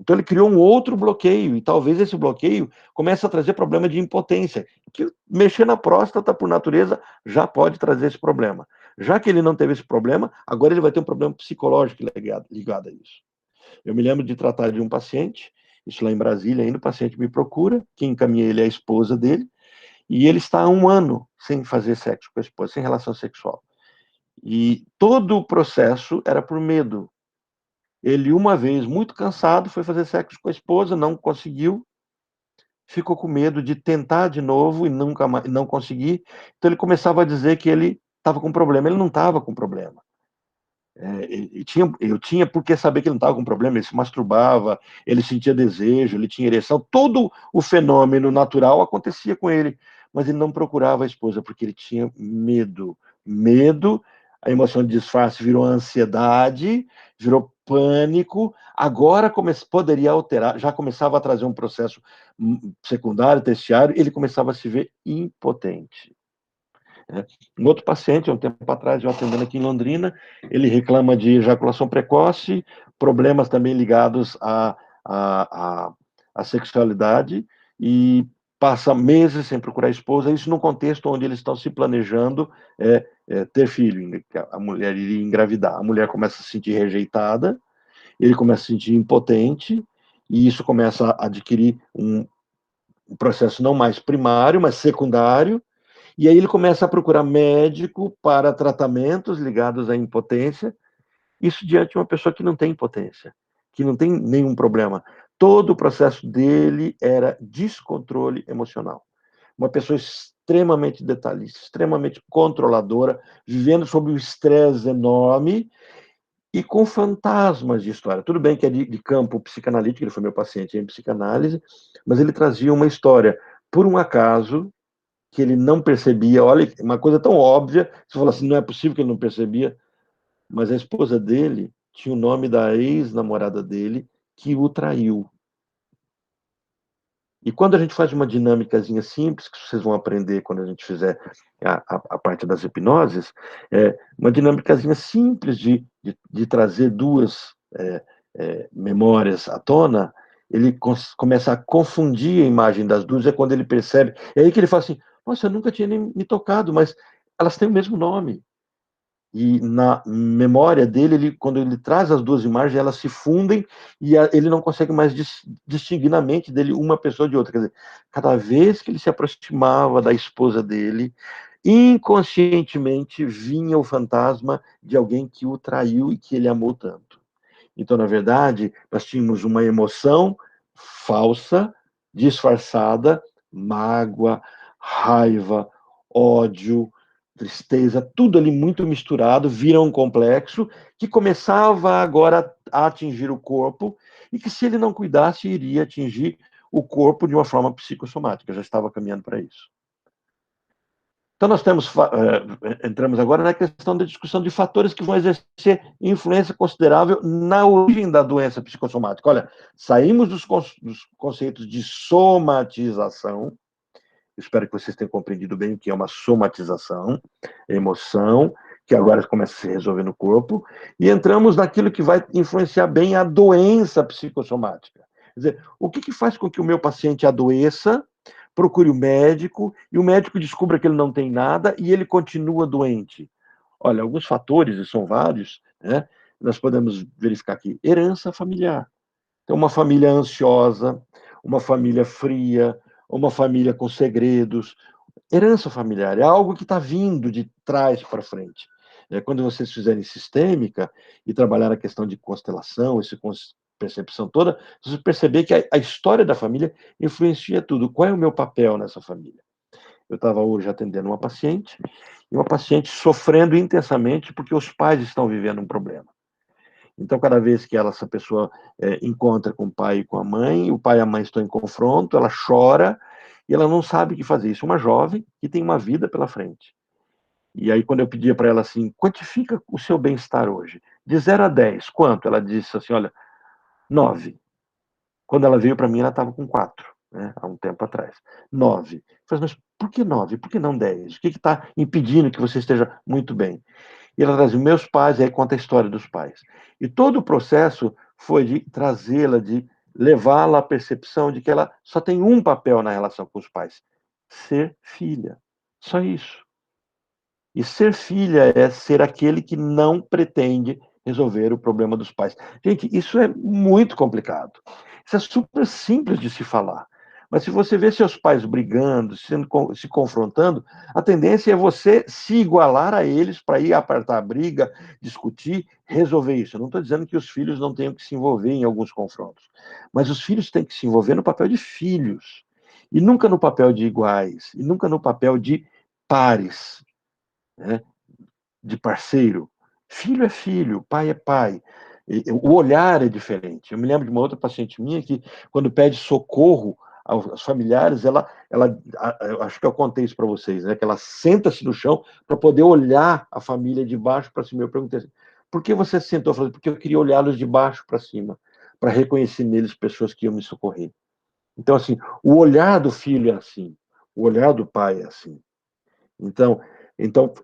A: Então ele criou um outro bloqueio, e talvez esse bloqueio comece a trazer problema de impotência, que mexer na próstata, por natureza, já pode trazer esse problema. Já que ele não teve esse problema, agora ele vai ter um problema psicológico ligado a isso. Eu me lembro de tratar de um paciente, isso lá em Brasília, ainda o paciente me procura, quem encaminha ele é a esposa dele, e ele está há 1 ano sem fazer sexo com a esposa, sem relação sexual. E todo o processo era por medo. Ele, uma vez, muito cansado, foi fazer sexo com a esposa, não conseguiu, ficou com medo de tentar de novo e nunca mais, não conseguir. Então ele começava a dizer que ele estava com problema. Ele não estava com problema. Eu tinha por que saber que ele não estava com problema. Ele se masturbava, ele sentia desejo, ele tinha ereção. Todo o fenômeno natural acontecia com ele, mas ele não procurava a esposa porque ele tinha medo. Medo, a emoção de disfarce virou ansiedade, virou pânico. Agora poderia alterar, já começava a trazer um processo secundário, terciário, ele começava a se ver impotente. Um outro paciente, há um tempo atrás, eu atendendo aqui em Londrina, ele reclama de ejaculação precoce, problemas também ligados à sexualidade, e passa meses sem procurar esposa, isso num contexto onde eles estão se planejando ter filho, a mulher iria engravidar. A mulher começa a se sentir rejeitada, ele começa a se sentir impotente, e isso começa a adquirir um processo não mais primário, mas secundário. E aí ele começa a procurar médico para tratamentos ligados à impotência, isso diante de uma pessoa que não tem impotência, que não tem nenhum problema. Todo o processo dele era descontrole emocional. Uma pessoa extremamente detalhista, extremamente controladora, vivendo sob um estresse enorme e com fantasmas de história. Tudo bem que é de campo psicanalítico, ele foi meu paciente em psicanálise, mas ele trazia uma história, por um acaso, que ele não percebia. Olha, uma coisa tão óbvia, você fala assim, não é possível que ele não percebia, mas a esposa dele tinha o nome da ex-namorada dele que o traiu. E quando a gente faz uma dinâmicazinha simples, que vocês vão aprender quando a gente fizer a parte das hipnoses, uma dinâmicazinha simples de trazer duas memórias à tona, ele começa a confundir a imagem das duas, é quando ele percebe, é aí que ele fala assim, nossa, eu nunca tinha nem me tocado, mas elas têm o mesmo nome. E na memória dele, quando ele traz as duas imagens, elas se fundem e ele não consegue mais distinguir na mente dele uma pessoa de outra. Quer dizer, cada vez que ele se aproximava da esposa dele, inconscientemente vinha o fantasma de alguém que o traiu e que ele amou tanto. Então, na verdade, nós tínhamos uma emoção falsa, disfarçada, mágoa, raiva, ódio, tristeza, tudo ali muito misturado, vira um complexo que começava agora a atingir o corpo e que, se ele não cuidasse, iria atingir o corpo de uma forma psicossomática. Já estava caminhando para isso. Então, nós entramos agora na questão da discussão de fatores que vão exercer influência considerável na origem da doença psicossomática. Olha, saímos dos conceitos de somatização, espero que vocês tenham compreendido bem o que é uma somatização, emoção, que agora começa a se resolver no corpo, e entramos naquilo que vai influenciar bem a doença psicossomática. Quer dizer, o que faz com que o meu paciente adoeça, procure o médico, e o médico descubra que ele não tem nada, e ele continua doente? Olha, alguns fatores, e são vários, né? Nós podemos verificar aqui. Herança familiar. Então, uma família ansiosa, uma família fria, uma família com segredos. Herança familiar é algo que está vindo de trás para frente. Quando vocês fizerem sistêmica e trabalhar a questão de constelação, essa percepção toda, vocês perceber que a história da família influencia tudo. Qual é o meu papel nessa família? Eu estava hoje atendendo uma paciente, e uma paciente sofrendo intensamente porque os pais estão vivendo um problema. Então, cada vez que essa pessoa encontra com o pai e com a mãe, o pai e a mãe estão em confronto, ela chora e ela não sabe o que fazer. Isso é uma jovem que tem uma vida pela frente. E aí, quando eu pedia para ela assim, quantifica o seu bem-estar hoje? De 0 a 10, quanto? Ela disse assim, olha, 9. Quando ela veio para mim, ela estava com 4, né, há um tempo atrás. 9. Eu falei, mas por que 9? Por que não 10? O que está impedindo que você esteja muito bem? E ela trazia meus pais, e aí conta a história dos pais. E todo o processo foi de trazê-la, de levá-la à percepção de que ela só tem um papel na relação com os pais: ser filha. Só isso. E ser filha é ser aquele que não pretende resolver o problema dos pais. Gente, isso é muito complicado. Isso é super simples de se falar. Mas se você vê seus pais brigando, se confrontando, a tendência é você se igualar a eles para ir apartar a briga, discutir, resolver isso. Eu não estou dizendo que os filhos não tenham que se envolver em alguns confrontos, mas os filhos têm que se envolver no papel de filhos, e nunca no papel de iguais, e nunca no papel de pares, né? De parceiro. Filho é filho, pai é pai. O olhar é diferente. Eu me lembro de uma outra paciente minha que, quando pede socorro aos familiares, eu acho que eu contei isso para vocês, né? Que ela senta-se no chão para poder olhar a família de baixo para cima. Eu perguntei assim, por que você se sentou? Eu falei, porque eu queria olhá-los de baixo para cima, para reconhecer neles pessoas que iam me socorrer. Então, assim, o olhar do filho é assim, o olhar do pai é assim. Então,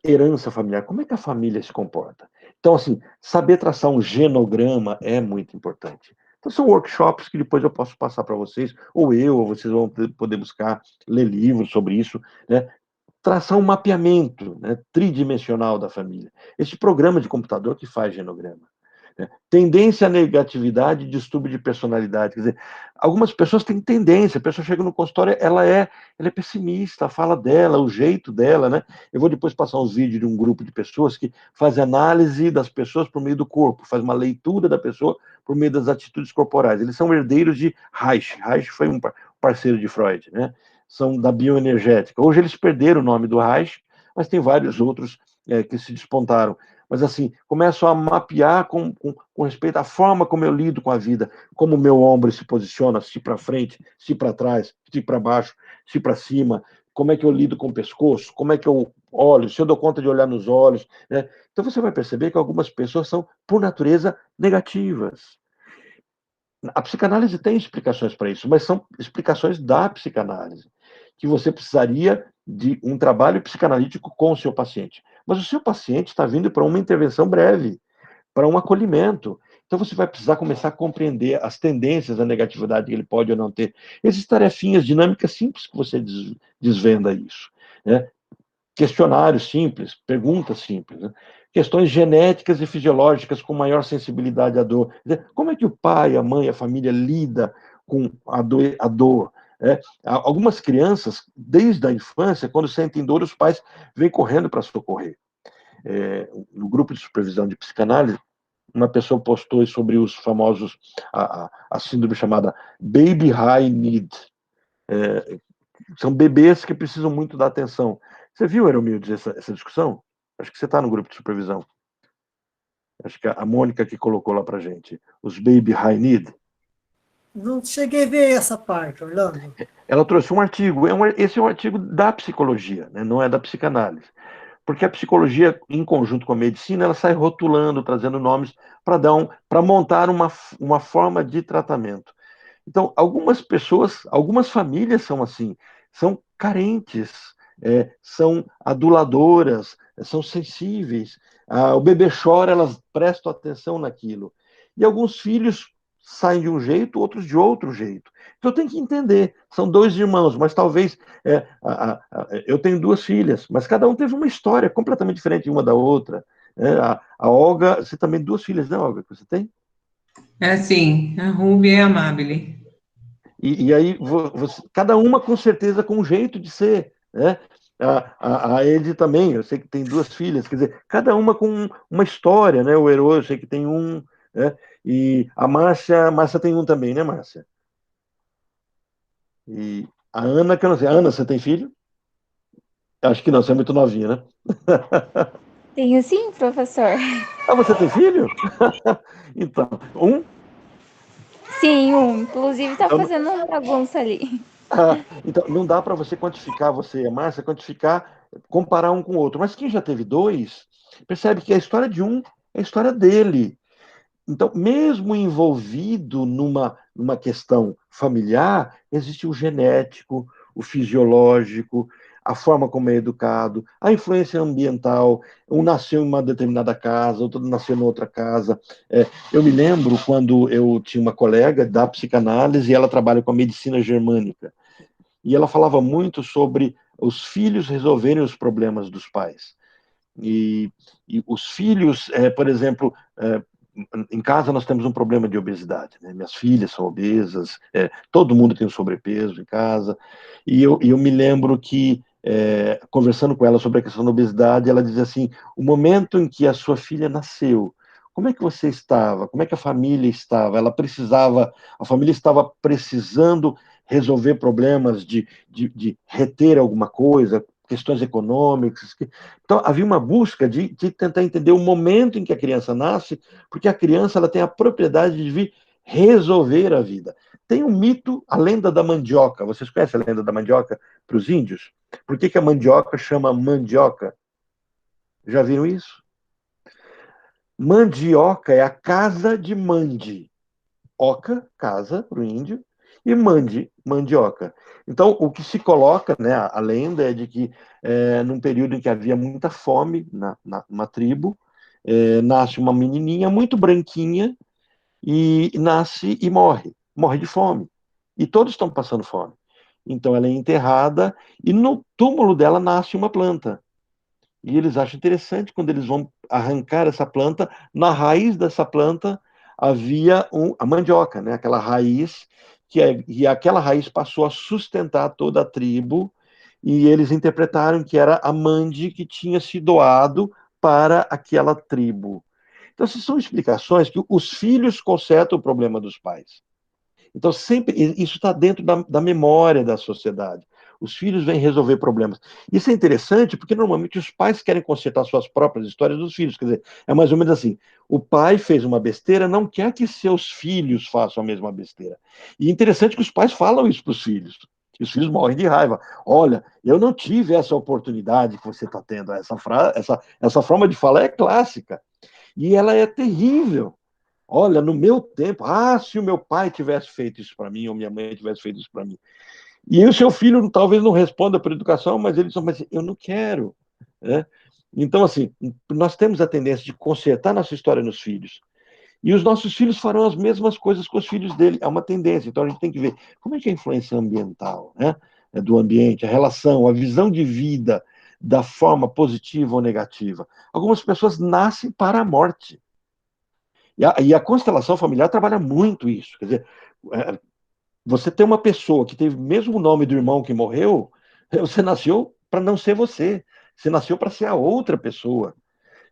A: herança familiar, como é que a família se comporta? Então, assim, saber traçar um genograma é muito importante. Então, são workshops que depois eu posso passar para vocês, ou vocês vão poder buscar, ler livros sobre isso, né? Traçar um mapeamento, né, tridimensional da família. Esse programa de computador que faz genograma. Né? Tendência à negatividade e distúrbio de personalidade. Quer dizer, algumas pessoas têm tendência, a pessoa chega no consultório, ela é pessimista, a fala dela, o jeito dela, né? Eu vou depois passar uns vídeos de um grupo de pessoas que faz análise das pessoas por meio do corpo, faz uma leitura da pessoa por meio das atitudes corporais. Eles são herdeiros de Reich. Reich foi um parceiro de Freud, né? São da bioenergética. Hoje eles perderam o nome do Reich, mas tem vários outros que se despontaram. Mas, assim, começo a mapear com respeito à forma como eu lido com a vida, como o meu ombro se posiciona, se para frente, se para trás, se para baixo, se para cima, como é que eu lido com o pescoço, como é que eu olho, se eu dou conta de olhar nos olhos, né? Então você vai perceber que algumas pessoas são, por natureza, negativas. A psicanálise tem explicações para isso, mas são explicações da psicanálise, que você precisaria de um trabalho psicanalítico com o seu paciente. Mas o seu paciente está vindo para uma intervenção breve, para um acolhimento. Então você vai precisar começar a compreender as tendências da negatividade que ele pode ou não ter. Essas tarefinhas dinâmicas simples que você desvenda isso, né? Questionários simples, perguntas simples, né? Questões genéticas e fisiológicas com maior sensibilidade à dor. Como é que o pai, a mãe, a família lida com a dor? Né? Algumas crianças, desde a infância, quando sentem dor, os pais vêm correndo para socorrer. No grupo de supervisão de psicanálise, uma pessoa postou sobre os famosos, a síndrome chamada Baby High Need. São bebês que precisam muito da atenção. Você viu, Eromildes, essa discussão? Acho que você está no grupo de supervisão. Acho que a Mônica que colocou lá para gente. Os Baby High Need.
D: Não cheguei a ver essa parte, Orlando.
A: Ela trouxe um artigo. Esse é um artigo da psicologia, né? Não é da psicanálise. Porque a psicologia, em conjunto com a medicina, ela sai rotulando, trazendo nomes para montar uma forma de tratamento. Então, algumas pessoas, algumas famílias são assim, são carentes, são aduladoras, são sensíveis. O bebê chora, elas prestam atenção naquilo. E alguns filhos saem de um jeito, outros de outro jeito. Então, tem que entender, são dois irmãos, mas talvez eu tenho duas filhas, mas cada um teve uma história completamente diferente uma da outra. A Olga, você também tem duas filhas, né, Olga, que você tem?
B: É assim, a Ruby é amável.
A: E aí, cada uma com certeza com um jeito de ser, né? A Ed também, eu sei que tem duas filhas, quer dizer, cada uma com uma história, né? O Herô, eu sei que tem um, né? E a Márcia tem um também, né, Márcia? E a Ana, que eu não sei. Ana, você tem filho? Acho que não, você é muito novinha, né?
E: Tenho sim, professor.
A: Ah, você tem filho? Então, um?
E: Sim, inclusive tá
A: Então,
E: fazendo uma bagunça ali.
A: então não dá para você quantificar, você e a Márcia, quantificar, comparar um com o outro. Mas quem já teve dois, percebe que a história de um é a história dele. Então, mesmo envolvido numa questão familiar, existe o genético, o fisiológico, a forma como é educado, a influência ambiental, um nasceu em uma determinada casa, outro nasceu em outra casa. Eu me lembro quando eu tinha uma colega da psicanálise e ela trabalha com a medicina germânica. E ela falava muito sobre os filhos resolverem os problemas dos pais. E os filhos, por exemplo, em casa nós temos um problema de obesidade, né? Minhas filhas são obesas, todo mundo tem um sobrepeso em casa, e eu me lembro que, conversando com ela sobre a questão da obesidade, ela dizia assim, o momento em que a sua filha nasceu, como é que você estava? Como é que a família estava? A família estava precisando resolver problemas de reter alguma coisa, questões econômicas. Então, havia uma busca de tentar entender o momento em que a criança nasce, porque a criança ela tem a propriedade de vir resolver a vida. Tem um mito, a lenda da mandioca. Vocês conhecem a lenda da mandioca para os índios? Por que a mandioca chama mandioca? Já viram isso? Mandioca é a casa de Mandi. Oca, casa, para o índio, e Mandi, mandioca. Então, o que se coloca, né, a lenda é de que, num período em que havia muita fome numa tribo, nasce uma menininha muito branquinha, e nasce e morre de fome. E todos estão passando fome. Então, ela é enterrada, e no túmulo dela nasce uma planta. E eles acham interessante quando eles vão arrancar essa planta, na raiz dessa planta havia a mandioca, né? Aquela raiz, e aquela raiz passou a sustentar toda a tribo, e eles interpretaram que era a mande que tinha se doado para aquela tribo. Então, essas são explicações que os filhos consertam o problema dos pais. Então, sempre isso está dentro da memória da sociedade. Os filhos vêm resolver problemas. Isso é interessante porque normalmente os pais querem consertar suas próprias histórias dos filhos. Quer dizer, é mais ou menos assim: o pai fez uma besteira, não quer que seus filhos façam a mesma besteira. E é interessante que os pais falam isso para os filhos. E os filhos morrem de raiva. Olha, eu não tive essa oportunidade que você está tendo. Essa forma de falar é clássica. E ela é terrível. Olha, no meu tempo, se o meu pai tivesse feito isso para mim, ou minha mãe tivesse feito isso para mim. E aí o seu filho talvez não responda por educação, mas ele diz, mas eu não quero. Né? Então, assim, nós temos a tendência de consertar nossa história nos filhos. E os nossos filhos farão as mesmas coisas com os filhos dele. É uma tendência. Então, a gente tem que ver como é que é a influência ambiental, né? Do ambiente, a relação, a visão de vida, da forma positiva ou negativa. Algumas pessoas nascem para a morte. E a constelação familiar trabalha muito isso. Quer dizer, você tem uma pessoa que teve o mesmo nome do irmão que morreu, você nasceu para não ser você. Você nasceu para ser a outra pessoa.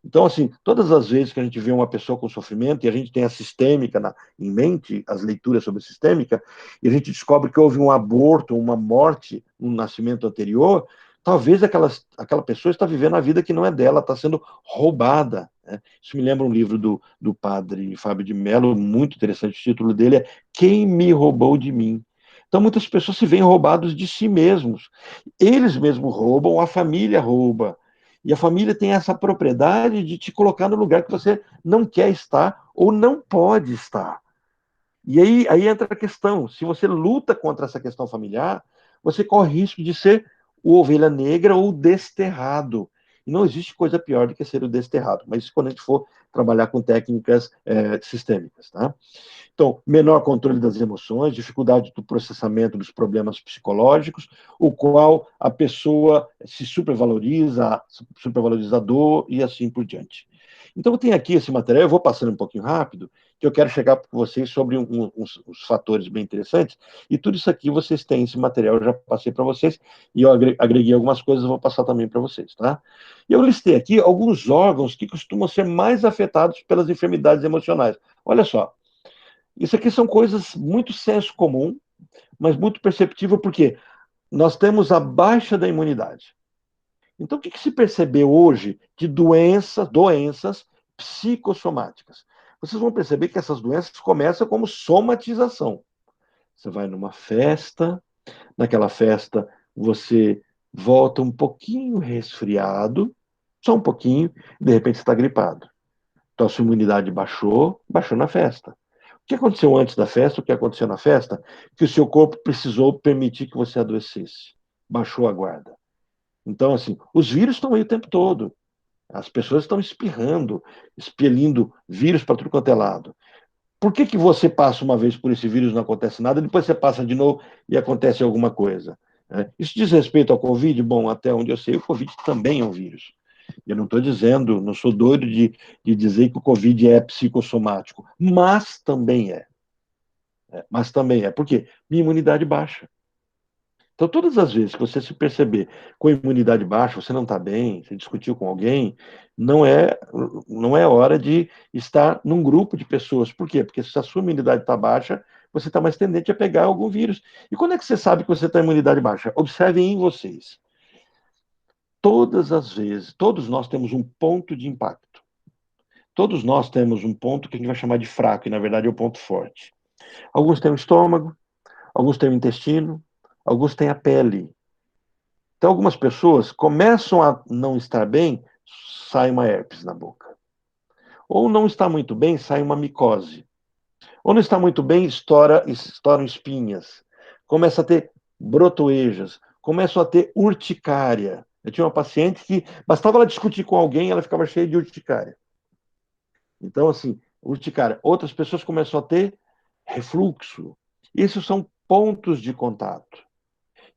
A: Então, assim, todas as vezes que a gente vê uma pessoa com sofrimento, e a gente tem a sistêmica em mente, as leituras sobre a sistêmica, e a gente descobre que houve um aborto, uma morte, um nascimento anterior, talvez aquela pessoa está vivendo a vida que não é dela, está sendo roubada. Né? Isso me lembra um livro do padre Fábio de Mello, muito interessante, o título dele é Quem me roubou de mim? Então, muitas pessoas se veem roubados de si mesmos. Eles mesmos roubam, a família rouba. E a família tem essa propriedade de te colocar no lugar que você não quer estar ou não pode estar. E aí entra a questão: se você luta contra essa questão familiar, você corre risco de ser o ovelha negra ou o desterrado. E não existe coisa pior do que ser o desterrado, mas isso quando a gente for trabalhar com técnicas sistêmicas, tá? Então, menor controle das emoções, dificuldade do processamento dos problemas psicológicos, o qual a pessoa se supervaloriza a dor e assim por diante. Então, eu tenho aqui esse material, eu vou passando um pouquinho rápido, que eu quero chegar para vocês sobre uns fatores bem interessantes, e tudo isso aqui vocês têm esse material, eu já passei para vocês, e eu agreguei algumas coisas, eu vou passar também para vocês, tá? E eu listei aqui alguns órgãos que costumam ser mais afetados pelas enfermidades emocionais. Olha só, isso aqui são coisas muito senso comum, mas muito perceptível, porque nós temos a baixa da imunidade. Então, o que se percebeu hoje de doenças psicossomáticas? Vocês vão perceber que essas doenças começam como somatização. Você vai numa festa, naquela festa você volta um pouquinho resfriado, só um pouquinho, e de repente você está gripado. Então, a sua imunidade baixou na festa. O que aconteceu antes da festa, o que aconteceu na festa? Que o seu corpo precisou permitir que você adoecesse. Baixou a guarda. Então, assim, os vírus estão aí o tempo todo. As pessoas estão espirrando, expelindo vírus para tudo quanto é lado. Por que que você passa uma vez por esse vírus e não acontece nada, depois você passa de novo e acontece alguma coisa? Né? Isso diz respeito ao Covid? Bom, até onde eu sei, o Covid também é um vírus. Eu não estou dizendo, não sou doido de dizer que o Covid é psicossomático, mas também é. Mas também é. Por quê? Minha imunidade baixa. Então, todas as vezes que você se perceber com a imunidade baixa, você não está bem, você discutiu com alguém, não é hora de estar num grupo de pessoas. Por quê? Porque se a sua imunidade está baixa, você está mais tendente a pegar algum vírus. E quando é que você sabe que você está com imunidade baixa? Observem em vocês. Todas as vezes, todos nós temos um ponto de impacto. Todos nós temos um ponto que a gente vai chamar de fraco, e na verdade é o ponto forte. Alguns têm o estômago, alguns têm o intestino, alguns têm a pele. Então, algumas pessoas começam a não estar bem, sai uma herpes na boca. Ou não está muito bem, sai uma micose. Ou não está muito bem, estouram espinhas. Começa a ter brotoejas. Começam a ter urticária. Eu tinha uma paciente que bastava ela discutir com alguém, ela ficava cheia de urticária. Então, assim, urticária. Outras pessoas começam a ter refluxo. Esses são pontos de contato.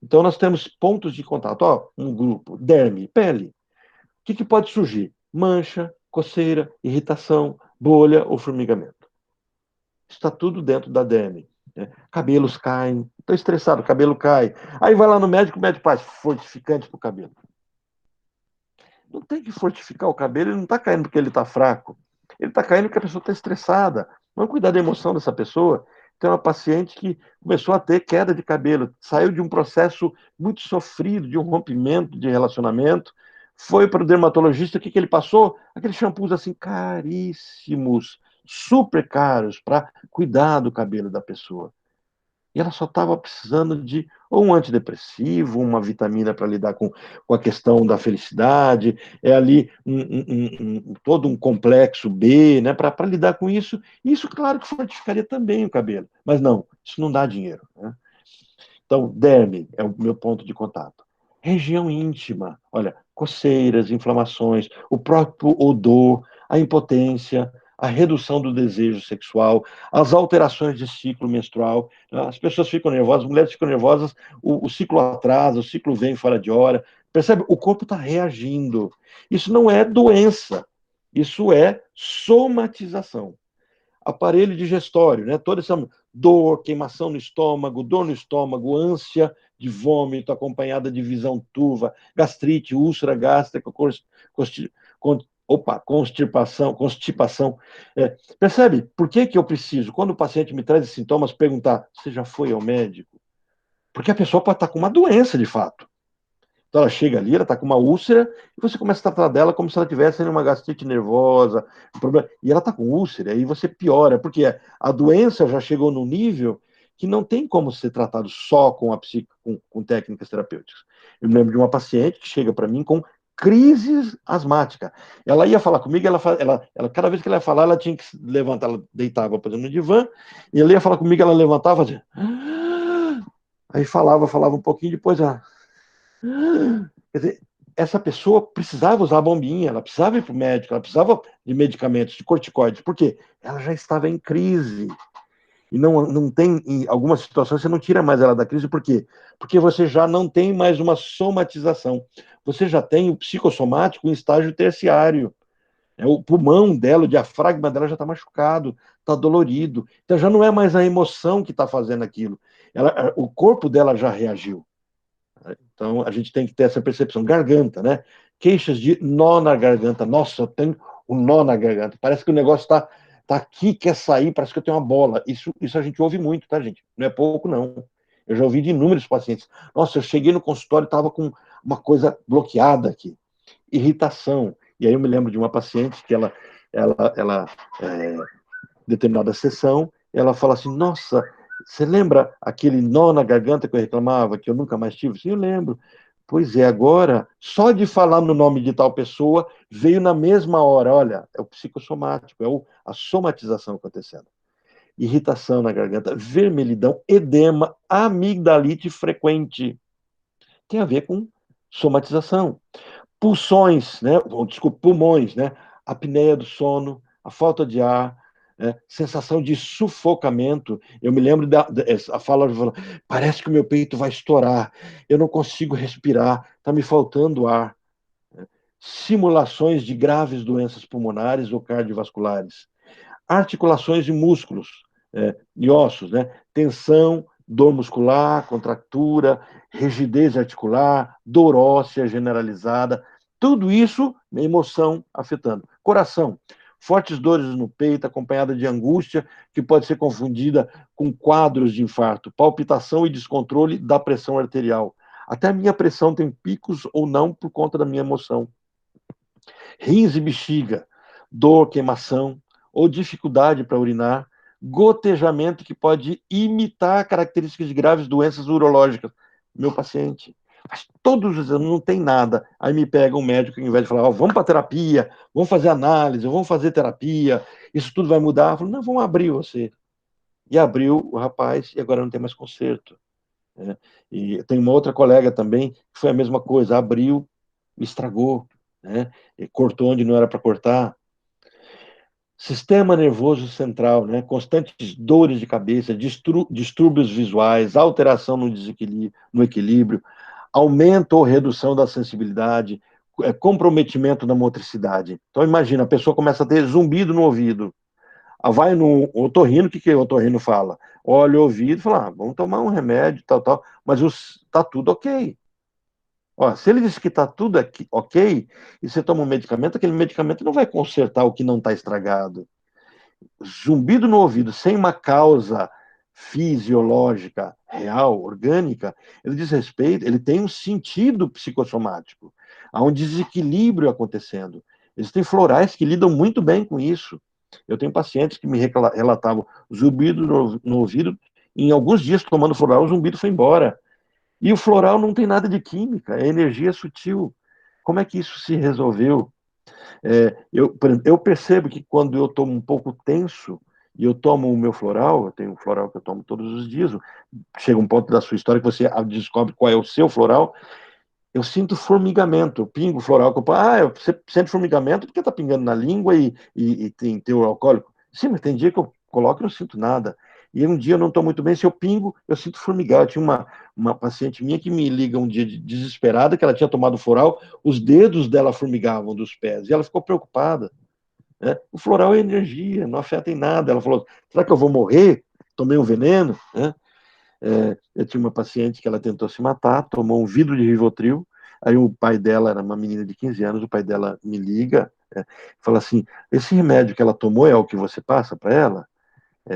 A: Então, nós temos pontos de contato. Ó, um grupo, derme, pele. O que pode surgir? Mancha, coceira, irritação, bolha ou formigamento. Está tudo dentro da derme. Né? Cabelos caem. Estou estressado, cabelo cai. Aí vai lá no médico, o médico faz fortificante para o cabelo. Não tem que fortificar o cabelo, ele não está caindo porque ele está fraco. Ele está caindo porque a pessoa está estressada. Vamos cuidar da emoção dessa pessoa. Tem uma paciente que começou a ter queda de cabelo, saiu de um processo muito sofrido, de um rompimento de relacionamento, foi para o dermatologista, o que ele passou? Aqueles shampoos assim caríssimos, super caros, para cuidar do cabelo da pessoa. E ela só estava precisando de ou um antidepressivo, uma vitamina para lidar com a questão da felicidade, é ali todo um complexo B, né, para lidar com isso. E isso, claro, que fortificaria também o cabelo. Mas não, isso não dá dinheiro. Né? Então, derme é o meu ponto de contato. Região íntima, olha, coceiras, inflamações, o próprio odor, a impotência, a redução do desejo sexual, as alterações de ciclo menstrual. As pessoas ficam nervosas, as mulheres ficam nervosas, o ciclo atrasa, o ciclo vem fora de hora. Percebe? O corpo está reagindo. Isso não é doença, isso é somatização. Aparelho digestório, né? Toda essa dor, queimação no estômago, dor no estômago, ânsia de vômito acompanhada de visão turva, gastrite, úlcera gástrica, constipação. Percebe? Por que eu preciso, quando o paciente me traz esses sintomas, perguntar: você já foi ao médico? Porque a pessoa pode estar com uma doença de fato. Então ela chega ali, ela está com uma úlcera, e você começa a tratar dela como se ela tivesse uma gastrite nervosa, um problema, e ela está com úlcera, e você piora, porque a doença já chegou num nível que não tem como ser tratado só com técnicas terapêuticas. Eu me lembro de uma paciente que chega para mim com crise asmática. Ela ia falar comigo, cada vez que ela ia falar, ela tinha que levantar, ela deitava, por exemplo, no divã, e ela ia falar comigo, ela levantava, fazia... Aí falava um pouquinho, depois ela... Quer dizer, essa pessoa precisava usar a bombinha, ela precisava ir para o médico, ela precisava de medicamentos, de corticoides. Por quê? Ela já estava em crise. E não tem, em algumas situações, você não tira mais ela da crise. Por quê? Porque você já não tem mais uma somatização. Você já tem o psicossomático em estágio terciário. O pulmão dela, o diafragma dela já está machucado, está dolorido. Então já não é mais a emoção que está fazendo aquilo. O corpo dela já reagiu. Então, a gente tem que ter essa percepção. Garganta, né? Queixas de nó na garganta. Nossa, eu tenho um nó na garganta. Parece que o negócio está aqui, quer sair, parece que eu tenho uma bola. Isso a gente ouve muito, tá, gente? Não é pouco, não. Eu já ouvi de inúmeros pacientes. Nossa, eu cheguei no consultório e estava com uma coisa bloqueada aqui. Irritação. E aí eu me lembro de uma paciente que determinada sessão, ela fala assim, nossa, você lembra aquele nó na garganta que eu reclamava, que eu nunca mais tive? Sim, eu lembro. Pois é, agora, só de falar no nome de tal pessoa, veio na mesma hora, olha, é o psicossomático, a somatização acontecendo. Irritação na garganta, vermelhidão, edema, amigdalite frequente. Tem a ver com somatização. Pulsões, né? Desculpa, pulmões, né? Apneia do sono, a falta de ar, sensação de sufocamento. Eu me lembro a fala, parece que o meu peito vai estourar, eu não consigo respirar, está me faltando ar. Simulações de graves doenças pulmonares ou cardiovasculares. Articulações e músculos e ossos, né? Tensão, dor muscular, contratura, rigidez articular, dor óssea generalizada, tudo isso, emoção afetando. Coração, fortes dores no peito, acompanhada de angústia, que pode ser confundida com quadros de infarto, palpitação e descontrole da pressão arterial. Até a minha pressão tem picos ou não por conta da minha emoção. Rins e bexiga, dor, queimação ou dificuldade para urinar, gotejamento que pode imitar características de graves doenças urológicas. Meu paciente faz todos os exames, não tem nada. Aí me pega um médico, ao invés de falar, vamos para terapia, vamos fazer análise, vamos fazer terapia, isso tudo vai mudar. Eu falo, não, vamos abrir você. E abriu o rapaz, e agora não tem mais conserto. E tem uma outra colega também, que foi a mesma coisa, abriu, estragou, né? Cortou onde não era para cortar. Sistema nervoso central, né? Constantes dores de cabeça, distúrbios visuais, alteração no equilíbrio, aumento ou redução da sensibilidade, comprometimento da motricidade. Então, imagina, a pessoa começa a ter zumbido no ouvido. Vai no otorrino, o que o otorrino fala? Olha o ouvido e fala, vamos tomar um remédio, tal, mas está tudo ok. Ó, se ele disse que está tudo aqui, ok, e você toma um medicamento, aquele medicamento não vai consertar o que não está estragado. Zumbido no ouvido sem uma causa fisiológica, real, orgânica, ele diz respeito, ele tem um sentido psicossomático. Há um desequilíbrio acontecendo. Existem florais que lidam muito bem com isso. Eu tenho pacientes que me relatavam zumbido no ouvido, em alguns dias tomando floral, o zumbido foi embora. E o floral não tem nada de química, é energia sutil. Como é que isso se resolveu? Eu percebo que quando eu estou um pouco tenso e eu tomo o meu floral, eu tenho um floral que eu tomo todos os dias, chega um ponto da sua história que você descobre qual é o seu floral, eu sinto formigamento, eu pingo floral, você sente formigamento porque está pingando na língua e tem teor alcoólico. Sim, mas tem dia que eu coloco e não sinto nada. E um dia eu não estou muito bem, se eu pingo, eu sinto formigar. Eu tinha uma paciente minha que me liga um dia desesperada, que ela tinha tomado floral, os dedos dela formigavam dos pés, e ela ficou preocupada. Né? O floral é energia, não afeta em nada. Ela falou, será que eu vou morrer? Tomei um veneno? Né? Eu tinha uma paciente que ela tentou se matar, tomou um vidro de Rivotril, aí o pai dela, era uma menina de 15 anos, o pai dela me liga, fala assim, esse remédio que ela tomou é o que você passa para ela?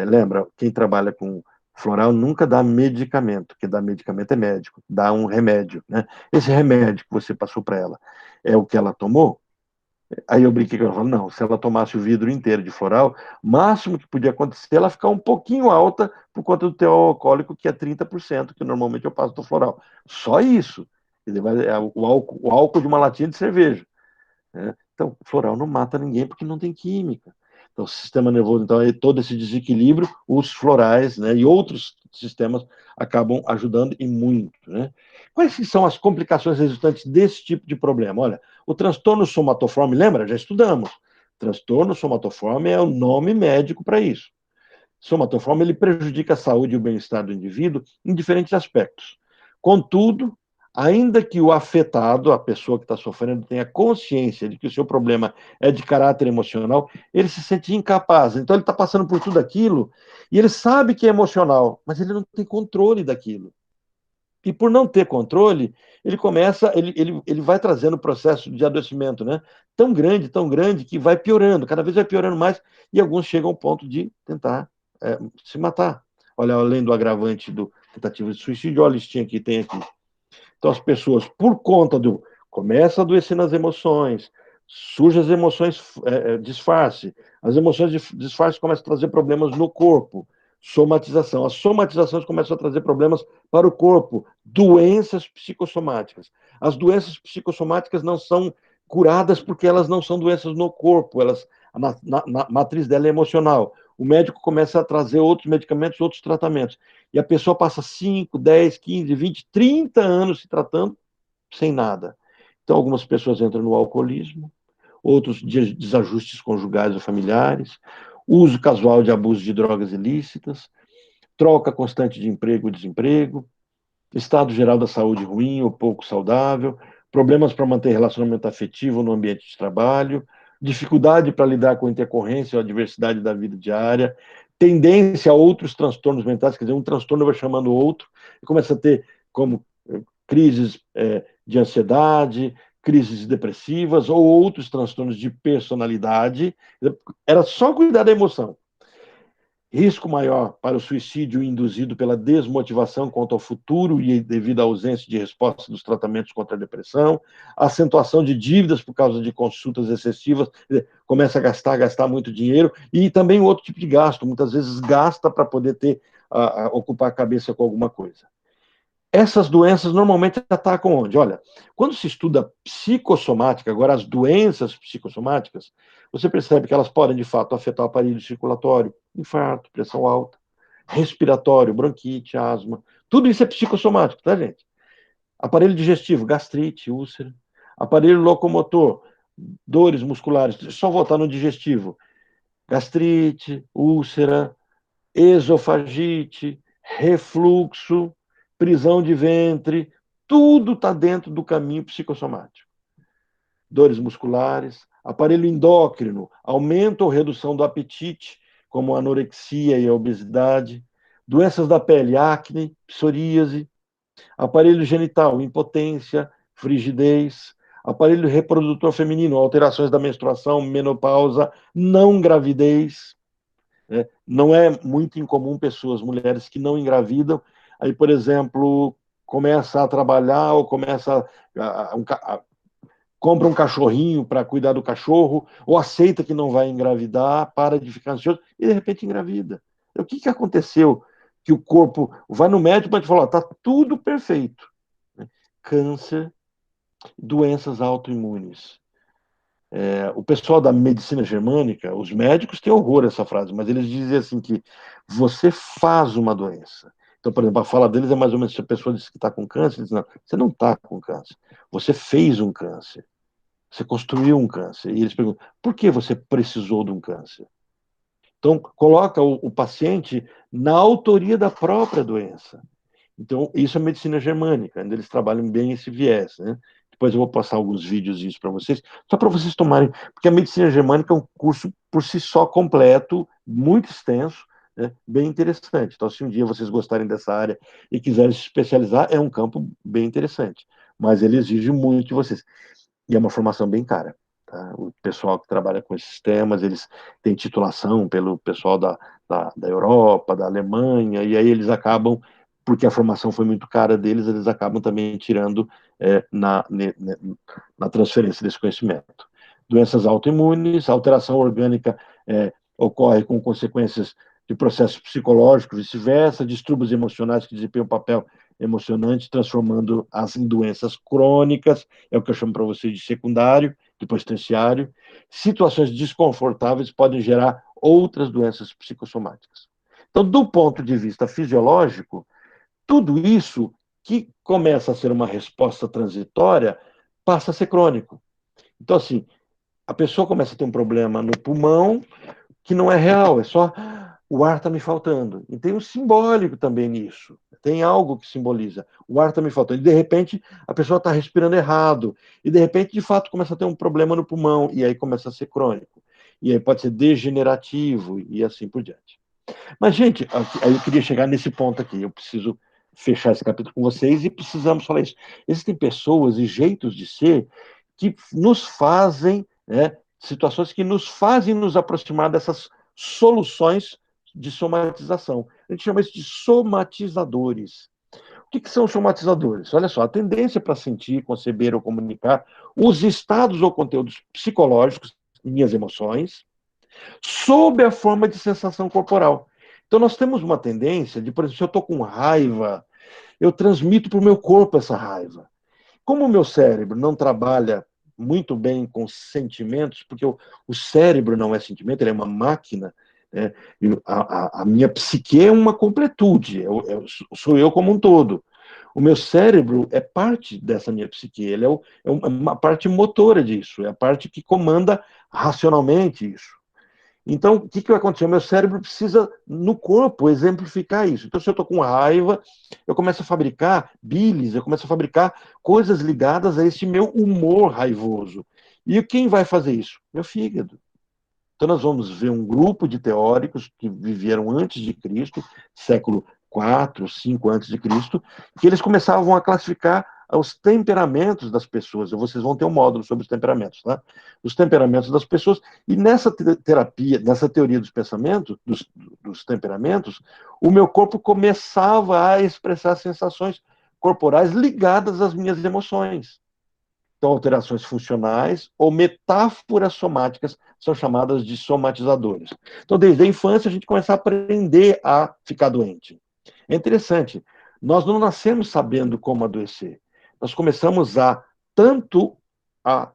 A: Lembra, quem trabalha com floral nunca dá medicamento, quem dá medicamento é médico, dá um remédio, né? Esse remédio que você passou para ela é o que ela tomou? Aí eu brinquei com ela, não, se ela tomasse o vidro inteiro de floral, máximo que podia acontecer é ela ficar um pouquinho alta por conta do teor alcoólico, que é 30%, que normalmente eu passo do floral. Só isso. O álcool de uma latinha de cerveja. Né? Então, floral não mata ninguém porque não tem química. Então, o sistema nervoso, então, é todo esse desequilíbrio, os florais, né, e outros sistemas acabam ajudando e muito, né? Quais são as complicações resultantes desse tipo de problema? Olha, o transtorno somatoforme, lembra? Já estudamos. Transtorno somatoforme é o nome médico para isso. Somatoforme, ele prejudica a saúde e o bem-estar do indivíduo em diferentes aspectos. Contudo, ainda que o afetado, a pessoa que está sofrendo, tenha consciência de que o seu problema é de caráter emocional, ele se sente incapaz. Então, ele está passando por tudo aquilo e ele sabe que é emocional, mas ele não tem controle daquilo. E por não ter controle, ele vai trazendo o processo de adoecimento, né? Tão grande, que vai piorando, cada vez vai piorando mais, e alguns chegam ao ponto de tentar se matar. Olha, além do agravante do tentativa de suicídio, olha a listinha que tem aqui. Então, as pessoas, por conta do... Começa a adoecer nas emoções, surge as emoções disfarce. As emoções de disfarce começam a trazer problemas no corpo. Somatização. As somatizações começam a trazer problemas para o corpo. Doenças psicossomáticas. As doenças psicossomáticas não são curadas porque elas não são doenças no corpo. Na matriz dela é emocional. O médico começa a trazer outros medicamentos, outros tratamentos. E a pessoa passa 5, 10, 15, 20, 30 anos se tratando sem nada. Então, algumas pessoas entram no alcoolismo, outros desajustes conjugais ou familiares, uso casual de abuso de drogas ilícitas, troca constante de emprego e desemprego, estado geral da saúde ruim ou pouco saudável, problemas para manter relacionamento afetivo no ambiente de trabalho, dificuldade para lidar com a intercorrência ou a diversidade da vida diária, tendência a outros transtornos mentais, quer dizer, um transtorno vai chamando o outro, e começa a ter como crises de ansiedade, crises depressivas ou outros transtornos de personalidade. Era só cuidar da emoção. Risco maior para o suicídio induzido pela desmotivação quanto ao futuro e devido à ausência de resposta dos tratamentos contra a depressão, acentuação de dívidas por causa de consultas excessivas, começa a gastar muito dinheiro, e também outro tipo de gasto, muitas vezes gasta para poder ocupar a cabeça com alguma coisa. Essas doenças normalmente atacam onde? Olha, quando se estuda psicossomática, agora as doenças psicossomáticas, você percebe que elas podem, de fato, afetar o aparelho circulatório, infarto, pressão alta, respiratório, bronquite, asma, tudo isso é psicossomático, tá, gente? Aparelho digestivo, gastrite, úlcera, aparelho locomotor, dores musculares, só voltar no digestivo, gastrite, úlcera, esofagite, refluxo, prisão de ventre, tudo está dentro do caminho psicossomático. Dores musculares, aparelho endócrino, aumento ou redução do apetite, como a anorexia e a obesidade, doenças da pele, acne, psoríase, aparelho genital, impotência, frigidez, aparelho reprodutor feminino, alterações da menstruação, menopausa, não gravidez. Não é muito incomum mulheres que não engravidam, aí, por exemplo, começa a trabalhar ou compra um cachorrinho para cuidar do cachorro, ou aceita que não vai engravidar, para de ficar ansioso, e de repente engravida. O que aconteceu? Que o corpo vai no médico para te falar, está tudo perfeito. Câncer, doenças autoimunes. O pessoal da medicina germânica, os médicos têm horror a essa frase, mas eles dizem assim que você faz uma doença. Então, por exemplo, a fala deles é mais ou menos, se a pessoa diz que está com câncer, eles dizem, não, você não está com câncer, você fez um câncer, você construiu um câncer. E eles perguntam, por que você precisou de um câncer? Então, coloca o paciente na autoria da própria doença. Então, isso é medicina germânica, eles trabalham bem esse viés, né? Depois eu vou passar alguns vídeos disso para vocês, só para vocês tomarem, porque a medicina germânica é um curso por si só completo, muito extenso, né? Bem interessante. Então, se um dia vocês gostarem dessa área e quiserem se especializar, é um campo bem interessante, mas ele exige muito de vocês. E é uma formação bem cara. Tá? O pessoal que trabalha com esses temas, eles têm titulação pelo pessoal da Europa, da Alemanha, e aí eles acabam, porque a formação foi muito cara deles, eles acabam também tirando na transferência desse conhecimento. Doenças autoimunes, alteração orgânica ocorre com consequências de processos psicológicos, vice-versa, distúrbios emocionais que desempenham um papel emocionante, transformando as em doenças crônicas, é o que eu chamo para vocês de secundário, depois terciário. Situações desconfortáveis podem gerar outras doenças psicossomáticas. Então, do ponto de vista fisiológico, tudo isso que começa a ser uma resposta transitória passa a ser crônico. Então, assim, a pessoa começa a ter um problema no pulmão que não é real, é só o ar está me faltando. E tem um simbólico também nisso. Tem algo que simboliza. O ar está me faltando. E, de repente, a pessoa está respirando errado. E, de repente, de fato, começa a ter um problema no pulmão. E aí começa a ser crônico. E aí pode ser degenerativo e assim por diante. Mas, gente, aí eu queria chegar nesse ponto aqui. Eu preciso fechar esse capítulo com vocês e precisamos falar isso. Existem pessoas e jeitos de ser que nos fazem, situações que nos fazem nos aproximar dessas soluções de somatização. A gente chama isso de somatizadores. O que são somatizadores? Olha só, a tendência para sentir, conceber ou comunicar os estados ou conteúdos psicológicos, minhas emoções, sob a forma de sensação corporal. Então, nós temos uma tendência de, por exemplo, se eu estou com raiva, eu transmito para o meu corpo essa raiva. Como o meu cérebro não trabalha muito bem com sentimentos, porque o cérebro não é sentimento, ele é uma máquina, né? A minha psique é uma completude, sou eu como um todo. O meu cérebro é parte dessa minha psique, ele é uma parte motora disso, é a parte que comanda racionalmente isso. Então, o que vai acontecer? O meu cérebro precisa, no corpo, exemplificar isso. Então, se eu estou com raiva, eu começo a fabricar bilis, eu começo a fabricar coisas ligadas a esse meu humor raivoso. E quem vai fazer isso? Meu fígado. Então, nós vamos ver um grupo de teóricos que viveram antes de Cristo, século 4, 5 antes de Cristo, que eles começavam a classificar os temperamentos das pessoas. Vocês vão ter um módulo sobre os temperamentos, tá? Os temperamentos das pessoas. E nessa terapia, nessa teoria dos pensamentos, dos temperamentos, o meu corpo começava a expressar sensações corporais ligadas às minhas emoções. Então, alterações funcionais ou metáforas somáticas são chamadas de somatizadores. Então, desde a infância, a gente começa a aprender a ficar doente. É interessante, nós não nascemos sabendo como adoecer. Nós começamos tanto a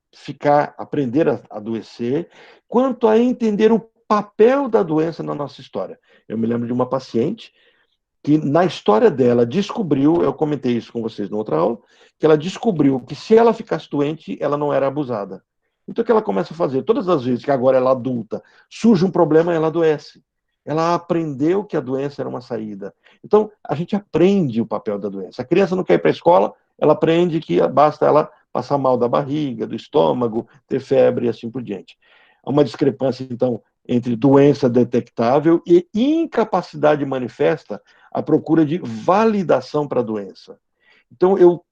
A: aprender a adoecer, quanto a entender o papel da doença na nossa história. Eu me lembro de uma paciente que na história dela descobriu, eu comentei isso com vocês na outra aula, que ela descobriu que se ela ficasse doente, ela não era abusada. Então o que ela começa a fazer? Todas as vezes que agora ela é adulta, surge um problema, ela adoece. Ela aprendeu que a doença era uma saída. Então a gente aprende o papel da doença. A criança não quer ir para a escola, ela aprende que basta ela passar mal da barriga, do estômago, ter febre e assim por diante. Há uma discrepância, então, entre doença detectável e incapacidade manifesta à procura de validação para a doença. Então, eu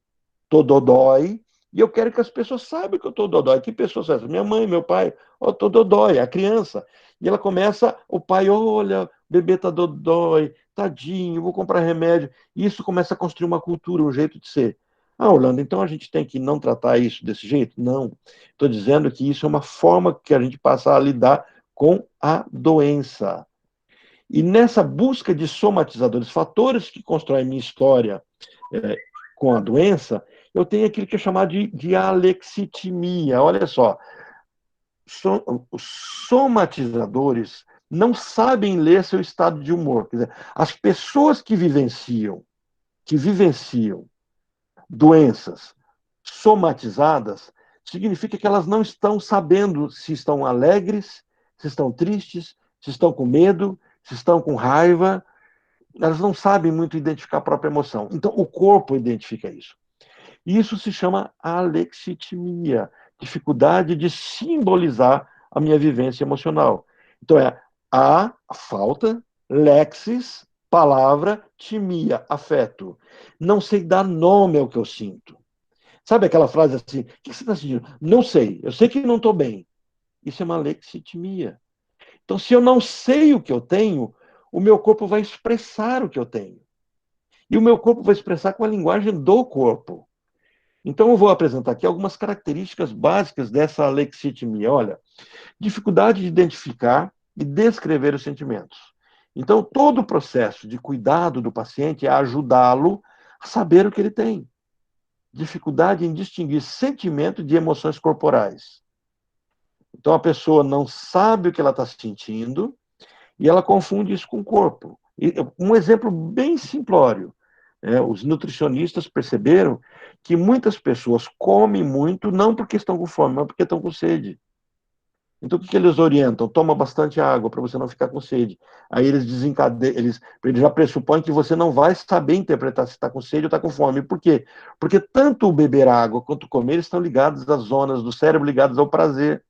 A: tô dodói e eu quero que as pessoas saibam que eu tô dodói. Que pessoas são essas? Minha mãe, meu pai, ó, tô dodói, a criança. E ela começa, o pai, olha, o bebê tá dodói, tadinho, vou comprar remédio. E isso começa a construir uma cultura, um jeito de ser. Ah, Orlando, então a gente tem que não tratar isso desse jeito? Não. Estou dizendo que isso é uma forma que a gente passa a lidar com a doença. E nessa busca de somatizadores, fatores que constroem minha história com a doença, eu tenho aquilo que é chamado de alexitimia. Olha só, os somatizadores não sabem ler seu estado de humor. Quer dizer, as pessoas que vivenciam doenças somatizadas, significa que elas não estão sabendo se estão alegres, se estão tristes, se estão com medo, se estão com raiva. Elas não sabem muito identificar a própria emoção. Então, o corpo identifica isso. Isso se chama alexitimia, dificuldade de simbolizar a minha vivência emocional. Então, é a falta, lexis, palavra, timia, afeto. Não sei dar nome ao que eu sinto. Sabe aquela frase assim, o que você está sentindo? Não sei, eu sei que não estou bem. Isso é uma alexitimia. Então, se eu não sei o que eu tenho, o meu corpo vai expressar o que eu tenho. E o meu corpo vai expressar com a linguagem do corpo. Então, eu vou apresentar aqui algumas características básicas dessa alexitimia. Olha, dificuldade de identificar e descrever os sentimentos. Então, todo o processo de cuidado do paciente é ajudá-lo a saber o que ele tem. Dificuldade em distinguir sentimento de emoções corporais. Então, a pessoa não sabe o que ela está sentindo e ela confunde isso com o corpo. E um exemplo bem simplório. Os nutricionistas perceberam que muitas pessoas comem muito não porque estão com fome, mas porque estão com sede. Então, o que eles orientam? Toma bastante água para você não ficar com sede. Aí eles eles já pressupõem que você não vai saber interpretar se está com sede ou está com fome. Por quê? Porque tanto o beber água quanto comer estão ligados às zonas do cérebro ligadas ao prazer.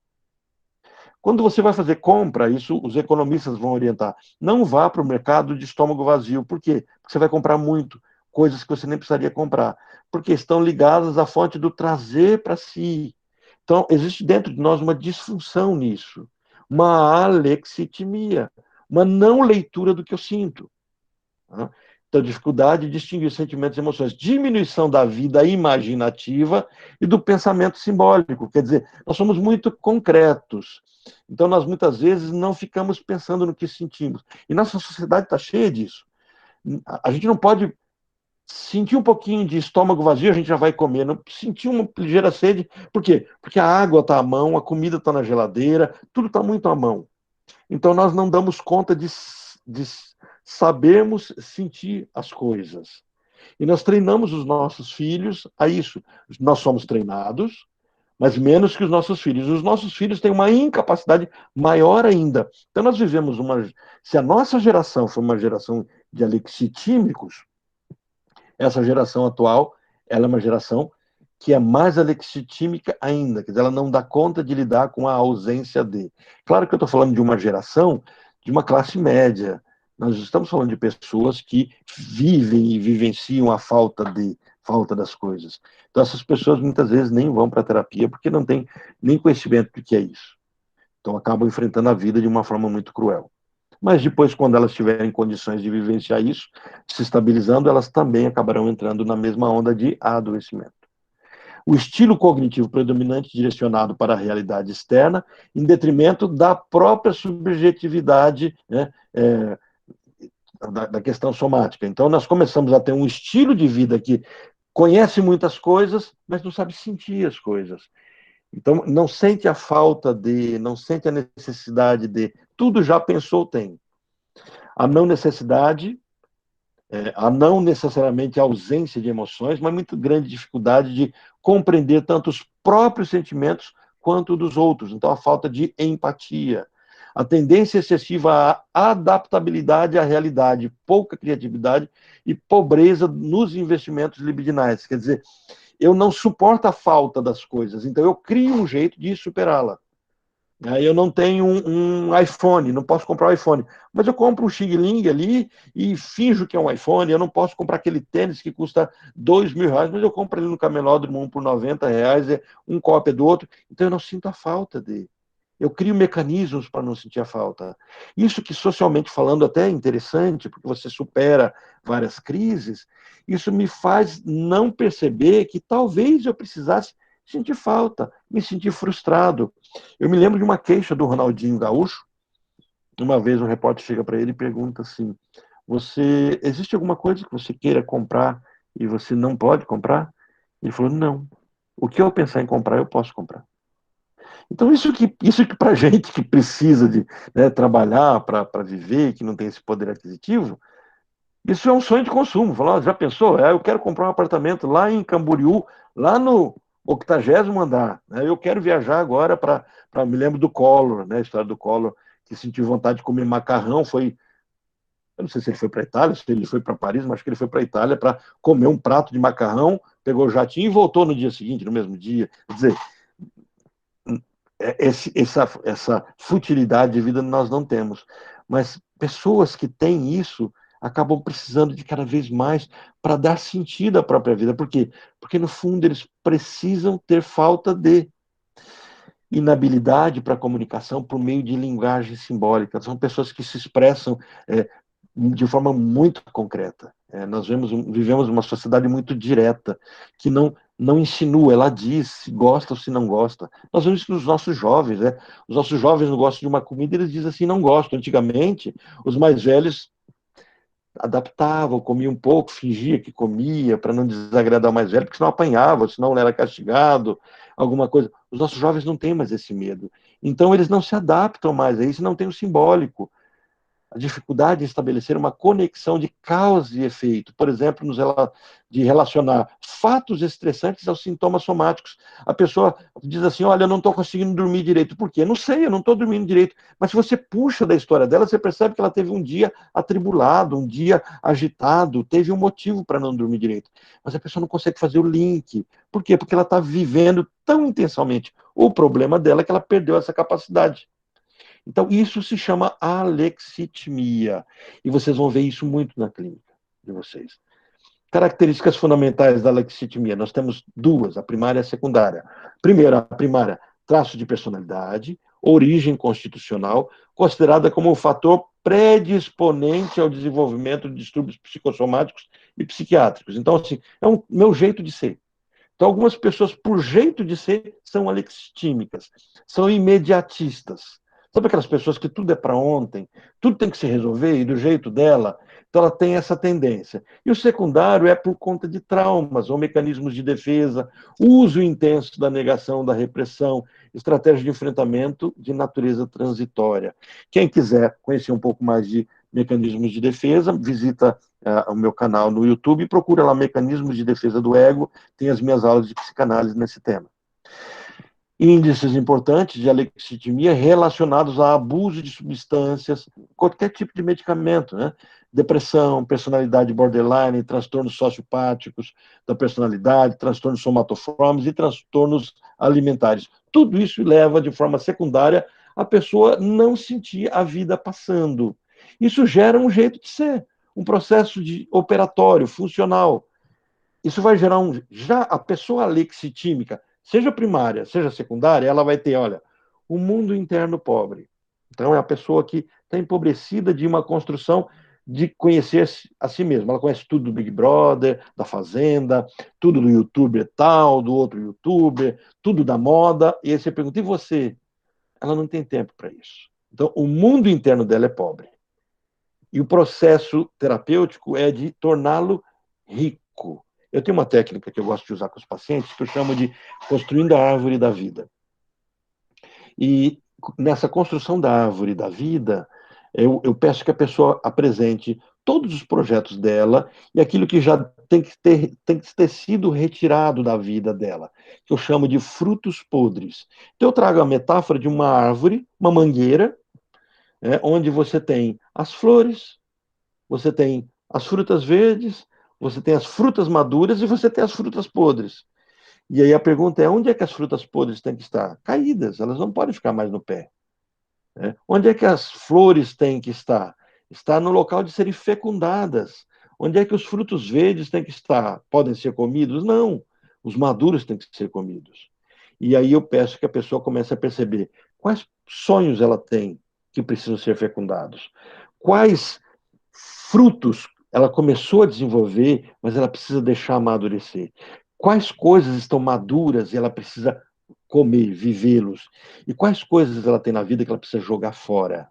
A: Quando você vai fazer compra, isso os economistas vão orientar. Não vá para o mercado de estômago vazio. Por quê? Porque você vai comprar muito, coisas que você nem precisaria comprar. Porque estão ligadas à fonte do trazer para si. Então, existe dentro de nós uma disfunção nisso, uma alexitimia, uma não leitura do que eu sinto. Tá? Então, dificuldade de distinguir sentimentos e emoções, diminuição da vida imaginativa e do pensamento simbólico. Quer dizer, nós somos muito concretos. Então, nós muitas vezes não ficamos pensando no que sentimos. E nossa sociedade está cheia disso. A gente não pode sentir um pouquinho de estômago vazio, a gente já vai comer. Não sentir uma ligeira sede. Por quê? Porque a água está à mão, a comida está na geladeira, tudo está muito à mão. Então, nós não damos conta de sabermos sentir as coisas. E nós treinamos os nossos filhos a isso. Nós somos treinados, mas menos que os nossos filhos. Os nossos filhos têm uma incapacidade maior ainda. Então nós vivemos uma... Se a nossa geração foi uma geração de alexitímicos, essa geração atual, ela é uma geração que é mais alexitímica ainda, quer dizer, ela não dá conta de lidar com a ausência de. Claro que eu estou falando de uma geração de uma classe média. Nós estamos falando de pessoas que vivem e vivenciam a falta das coisas. Então, essas pessoas muitas vezes nem vão para a terapia porque não têm nem conhecimento do que é isso. Então, acabam enfrentando a vida de uma forma muito cruel. Mas depois, quando elas tiverem condições de vivenciar isso, se estabilizando, elas também acabarão entrando na mesma onda de adoecimento. O estilo cognitivo predominante direcionado para a realidade externa, em detrimento da própria subjetividade, né, da questão somática. Então, nós começamos a ter um estilo de vida que conhece muitas coisas, mas não sabe sentir as coisas. Então, não sente a falta de, não sente a necessidade de, tudo já pensou, tem. A não necessidade, a não necessariamente a ausência de emoções, mas muito grande dificuldade de compreender tanto os próprios sentimentos quanto dos outros. Então, a falta de empatia. A tendência excessiva à adaptabilidade à realidade, pouca criatividade e pobreza nos investimentos libidinais. Quer dizer, eu não suporto a falta das coisas, então eu crio um jeito de superá-la. Eu não tenho um iPhone, não posso comprar um iPhone, mas eu compro um Xing Ling ali e finjo que é um iPhone. Eu não posso comprar aquele tênis que custa R$ 2.000, mas eu compro ele no camelódromo por R$ 90, é um cópia do outro, então eu não sinto a falta dele. Eu crio mecanismos para não sentir a falta. Isso que, socialmente falando, até é interessante, porque você supera várias crises, isso me faz não perceber que talvez eu precisasse sentir falta, me sentir frustrado. Eu me lembro de uma queixa do Ronaldinho Gaúcho. Uma vez um repórter chega para ele e pergunta assim: existe alguma coisa que você queira comprar e você não pode comprar? Ele falou: não. O que eu pensar em comprar, eu posso comprar. Então, isso que para a gente que precisa de, né, trabalhar para viver, que não tem esse poder aquisitivo, isso é um sonho de consumo. Falar, já pensou? Eu quero comprar um apartamento lá em Camboriú, lá no 80º andar. Né? Eu quero viajar agora me lembro do Collor, né, a história do Collor, que sentiu vontade de comer macarrão, eu não sei se ele foi para a Itália, se ele foi para Paris, mas acho que ele foi para a Itália para comer um prato de macarrão, pegou o jatinho e voltou no dia seguinte, no mesmo dia. Quer dizer, essa futilidade de vida nós não temos. Mas pessoas que têm isso acabam precisando de cada vez mais para dar sentido à própria vida. Por quê? Porque, no fundo, eles precisam ter falta de inabilidade para comunicação por meio de linguagem simbólica. São pessoas que se expressam de forma muito concreta. Nós vivemos uma sociedade muito direta, que não insinua, ela diz se gosta ou se não gosta. Nós vemos isso nos nossos jovens. Os nossos jovens não gostam de uma comida, eles dizem assim, não gostam. Antigamente, os mais velhos adaptavam, comiam um pouco, fingia que comia, para não desagradar o mais velho, porque senão apanhava, senão era castigado, alguma coisa. Os nossos jovens não têm mais esse medo. Então, eles não se adaptam mais a isso, não tem o simbólico. A dificuldade de estabelecer uma conexão de causa e efeito, por exemplo, de relacionar fatos estressantes aos sintomas somáticos. A pessoa diz assim, olha, eu não estou conseguindo dormir direito. Por quê? Não sei, eu não estou dormindo direito. Mas se você puxa da história dela, você percebe que ela teve um dia atribulado, um dia agitado, teve um motivo para não dormir direito. Mas a pessoa não consegue fazer o link. Por quê? Porque ela está vivendo tão intensamente o problema dela que ela perdeu essa capacidade. Então, isso se chama alexitimia. E vocês vão ver isso muito na clínica de vocês. Características fundamentais da alexitimia. Nós temos duas, a primária e a secundária. Primeiro, a primária, traço de personalidade, origem constitucional, considerada como um fator predisponente ao desenvolvimento de distúrbios psicossomáticos e psiquiátricos. Então, assim, é o meu jeito de ser. Então, algumas pessoas, por jeito de ser, são alexitímicas, são imediatistas. Sabe aquelas pessoas que tudo é para ontem, tudo tem que se resolver e do jeito dela? Então ela tem essa tendência. E o secundário é por conta de traumas ou mecanismos de defesa, uso intenso da negação, da repressão, estratégia de enfrentamento de natureza transitória. Quem quiser conhecer um pouco mais de mecanismos de defesa, visita o meu canal no YouTube e procura lá mecanismos de defesa do ego, tem as minhas aulas de psicanálise nesse tema. Índices importantes de alexitimia relacionados a abuso de substâncias, qualquer tipo de medicamento, né? Depressão, personalidade borderline, transtornos sociopáticos da personalidade, transtornos somatoformes e transtornos alimentares. Tudo isso leva de forma secundária a pessoa não sentir a vida passando. Isso gera um jeito de ser, um processo de operatório, funcional. Isso vai gerar já a pessoa alexitímica, seja primária, seja secundária, ela vai ter, olha, um mundo interno pobre. Então, é a pessoa que está empobrecida de uma construção de conhecer a si mesma. Ela conhece tudo do Big Brother, da Fazenda, tudo do youtuber tal, do outro youtuber, tudo da moda. E aí você pergunta, e você? Ela não tem tempo para isso. Então, o mundo interno dela é pobre. E o processo terapêutico é de torná-lo rico. Eu tenho uma técnica que eu gosto de usar com os pacientes, que eu chamo de construindo a árvore da vida. E nessa construção da árvore da vida, eu peço que a pessoa apresente todos os projetos dela e aquilo que já tem que ter sido retirado da vida dela, que eu chamo de frutos podres. Então eu trago a metáfora de uma árvore, uma mangueira, onde você tem as flores, você tem as frutas verdes, você tem as frutas maduras e você tem as frutas podres. E aí a pergunta é, onde é que as frutas podres têm que estar? Caídas, elas não podem ficar mais no pé. Onde é que as flores têm que estar? Está no local de serem fecundadas. Onde é que os frutos verdes têm que estar? Podem ser comidos? Não. Os maduros têm que ser comidos. E aí eu peço que a pessoa comece a perceber quais sonhos ela tem que precisam ser fecundados. Quais frutos ela começou a desenvolver, mas ela precisa deixar amadurecer. Quais coisas estão maduras e ela precisa comer, vivê-los? E quais coisas ela tem na vida que ela precisa jogar fora?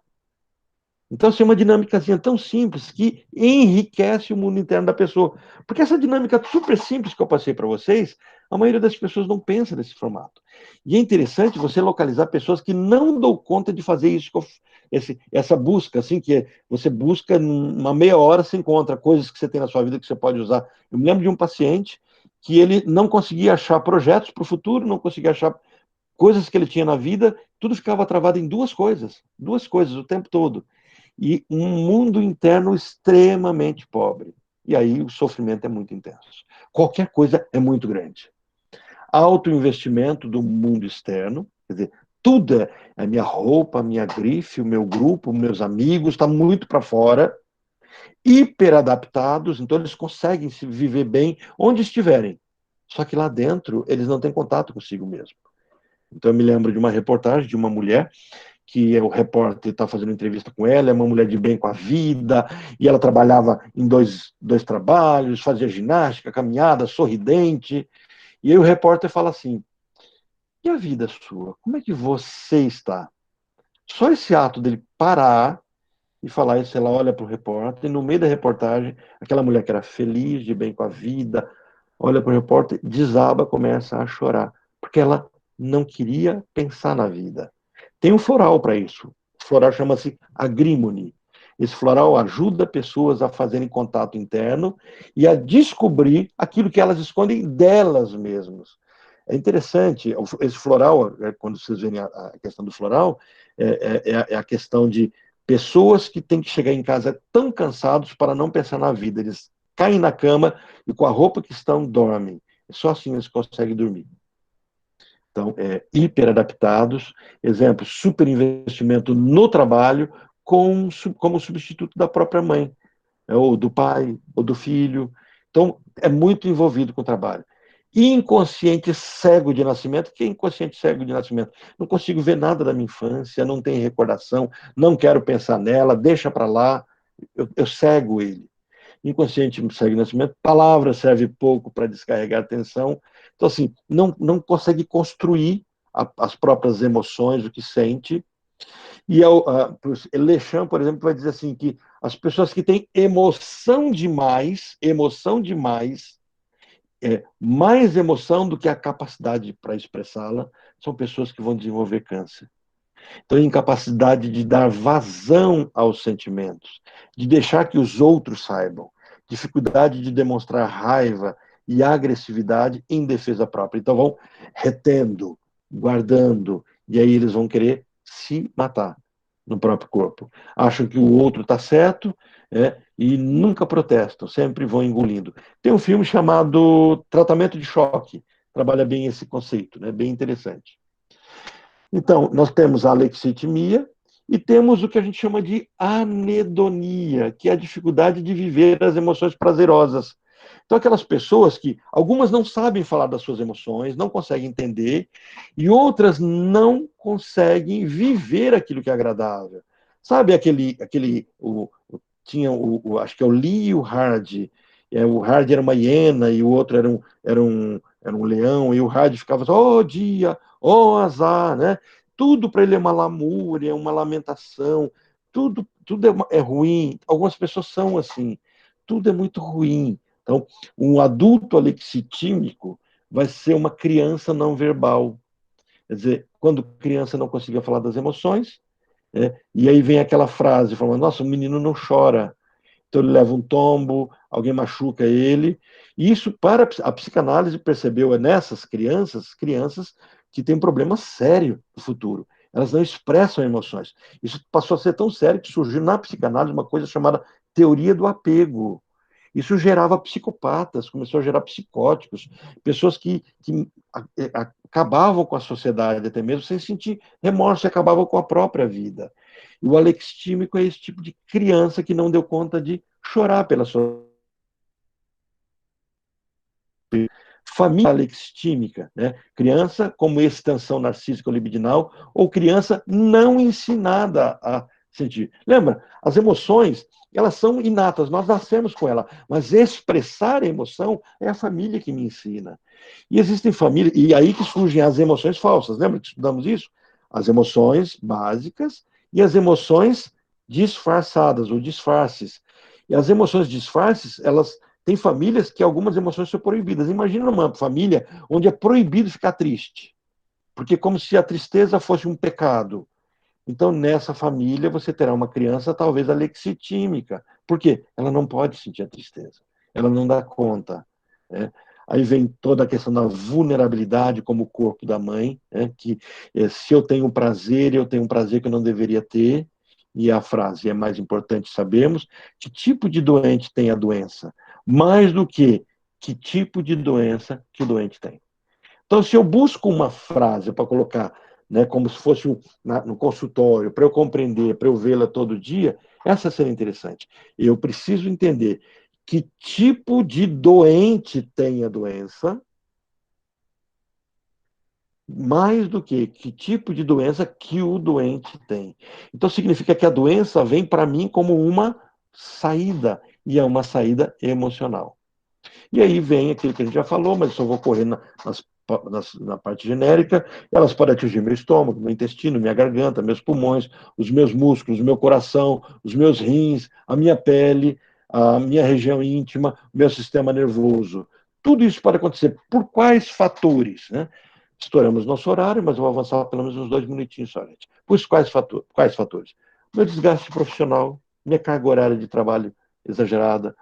A: Então, assim, é uma dinâmicazinha tão simples que enriquece o mundo interno da pessoa. Porque essa dinâmica super simples que eu passei para vocês, a maioria das pessoas não pensa nesse formato. E é interessante você localizar pessoas que não dão conta de fazer isso, essa busca, assim, que você busca uma meia hora, você encontra coisas que você tem na sua vida que você pode usar. Eu me lembro de um paciente que ele não conseguia achar projetos para o futuro, não conseguia achar coisas que ele tinha na vida, tudo ficava travado em duas coisas o tempo todo. E um mundo interno extremamente pobre. E aí o sofrimento é muito intenso. Qualquer coisa é muito grande. Autoinvestimento do mundo externo, quer dizer, tudo é a minha roupa, a minha grife, o meu grupo, meus amigos, está muito para fora, hiperadaptados, então eles conseguem se viver bem onde estiverem. Só que lá dentro eles não têm contato consigo mesmo. Então eu me lembro de uma reportagem de uma mulher que o repórter está fazendo entrevista com ela, é uma mulher de bem com a vida, e ela trabalhava em dois trabalhos, fazia ginástica, caminhada, sorridente, e aí o repórter fala assim, e a vida sua? Como é que você está? Só esse ato dele parar e falar isso, ela olha para o repórter, e no meio da reportagem, aquela mulher que era feliz, de bem com a vida, olha para o repórter, desaba, começa a chorar, porque ela não queria pensar na vida. Tem um floral para isso. O floral chama-se agrímone. Esse floral ajuda pessoas a fazerem contato interno e a descobrir aquilo que elas escondem delas mesmas. É interessante, esse floral, quando vocês verem a questão do floral, é a questão de pessoas que têm que chegar em casa tão cansados para não pensar na vida. Eles caem na cama e com a roupa que estão, dormem. Só assim eles conseguem dormir. Então, hiperadaptados, exemplo, superinvestimento no trabalho como substituto da própria mãe, ou do pai, ou do filho. Então, é muito envolvido com o trabalho. Inconsciente cego de nascimento. O que é inconsciente cego de nascimento? Não consigo ver nada da minha infância, não tenho recordação, não quero pensar nela, deixa para lá, eu cego ele. Inconsciente cego de nascimento, palavra serve pouco para descarregar a tensão. Então, assim, não consegue construir as próprias emoções, o que sente. E Lechamp, por exemplo, vai dizer assim que as pessoas que têm emoção demais, mais emoção do que a capacidade para expressá-la, são pessoas que vão desenvolver câncer. Então, incapacidade de dar vazão aos sentimentos, de deixar que os outros saibam, dificuldade de demonstrar raiva e agressividade em defesa própria. Então, vão retendo, guardando, e aí eles vão querer se matar no próprio corpo. Acham que o outro está certo, e nunca protestam, sempre vão engolindo. Tem um filme chamado Tratamento de Choque, trabalha bem esse conceito, né? Bem interessante. Então, nós temos a alexitimia e temos o que a gente chama de anedonia, que é a dificuldade de viver as emoções prazerosas. Então, aquelas pessoas que, algumas não sabem falar das suas emoções, não conseguem entender, e outras não conseguem viver aquilo que é agradável. Sabe acho que é o Lee e o Hard. O Hard era uma hiena e o outro era um leão, e o Hard ficava assim, oh dia, oh azar, né? Tudo para ele é uma lamúria, uma lamentação, tudo é ruim. Algumas pessoas são assim, tudo é muito ruim. Então, um adulto alexitímico vai ser uma criança não verbal. Quer dizer, quando criança não conseguia falar das emoções, e aí vem aquela frase falando, nossa, o menino não chora. Então ele leva um tombo, alguém machuca ele. E isso, para a psicanálise, percebeu nessas crianças que têm um problema sério no futuro. Elas não expressam emoções. Isso passou a ser tão sério que surgiu na psicanálise uma coisa chamada teoria do apego. Isso gerava psicopatas, começou a gerar psicóticos, pessoas que acabavam com a sociedade até mesmo sem sentir remorso e acabavam com a própria vida. E o alexítico é esse tipo de criança que não deu conta de chorar pela sua família alexítica, né? Criança como extensão narcísica ou libidinal, ou criança não ensinada a sentir. Lembra? As emoções, elas são inatas, nós nascemos com ela, mas expressar a emoção é a família que me ensina. E existem famílias, e aí que surgem as emoções falsas. Lembra que estudamos isso? As emoções básicas e as emoções disfarçadas, ou disfarces. E as emoções disfarces, elas tem famílias que algumas emoções são proibidas. Imagina uma família onde é proibido ficar triste, porque é como se a tristeza fosse um pecado. Então, nessa família, você terá uma criança talvez alexitímica. Por quê? Ela não pode sentir a tristeza. Ela não dá conta. Né? Aí vem toda a questão da vulnerabilidade como o corpo da mãe, né? Que se eu tenho um prazer que eu não deveria ter. E a frase é mais importante sabermos que tipo de doente tem a doença, mais do que tipo de doença que o doente tem. Então, se eu busco uma frase para colocar, né, como se fosse no consultório, para eu compreender, para eu vê-la todo dia, essa seria interessante. Eu preciso entender que tipo de doente tem a doença, mais do que tipo de doença que o doente tem. Então, significa que a doença vem para mim como uma saída, e é uma saída emocional. E aí vem aquilo que a gente já falou, mas só vou correr na parte genérica. Elas podem atingir meu estômago, meu intestino, minha garganta, meus pulmões, os meus músculos, o meu coração, os meus rins, a minha pele, a minha região íntima, o meu sistema nervoso. Tudo isso pode acontecer. Por quais fatores? Né? Estouramos nosso horário, mas eu vou avançar pelo menos uns 2 minutinhos só, gente. Por quais fatores? Meu desgaste profissional, minha carga horária de trabalho exagerada,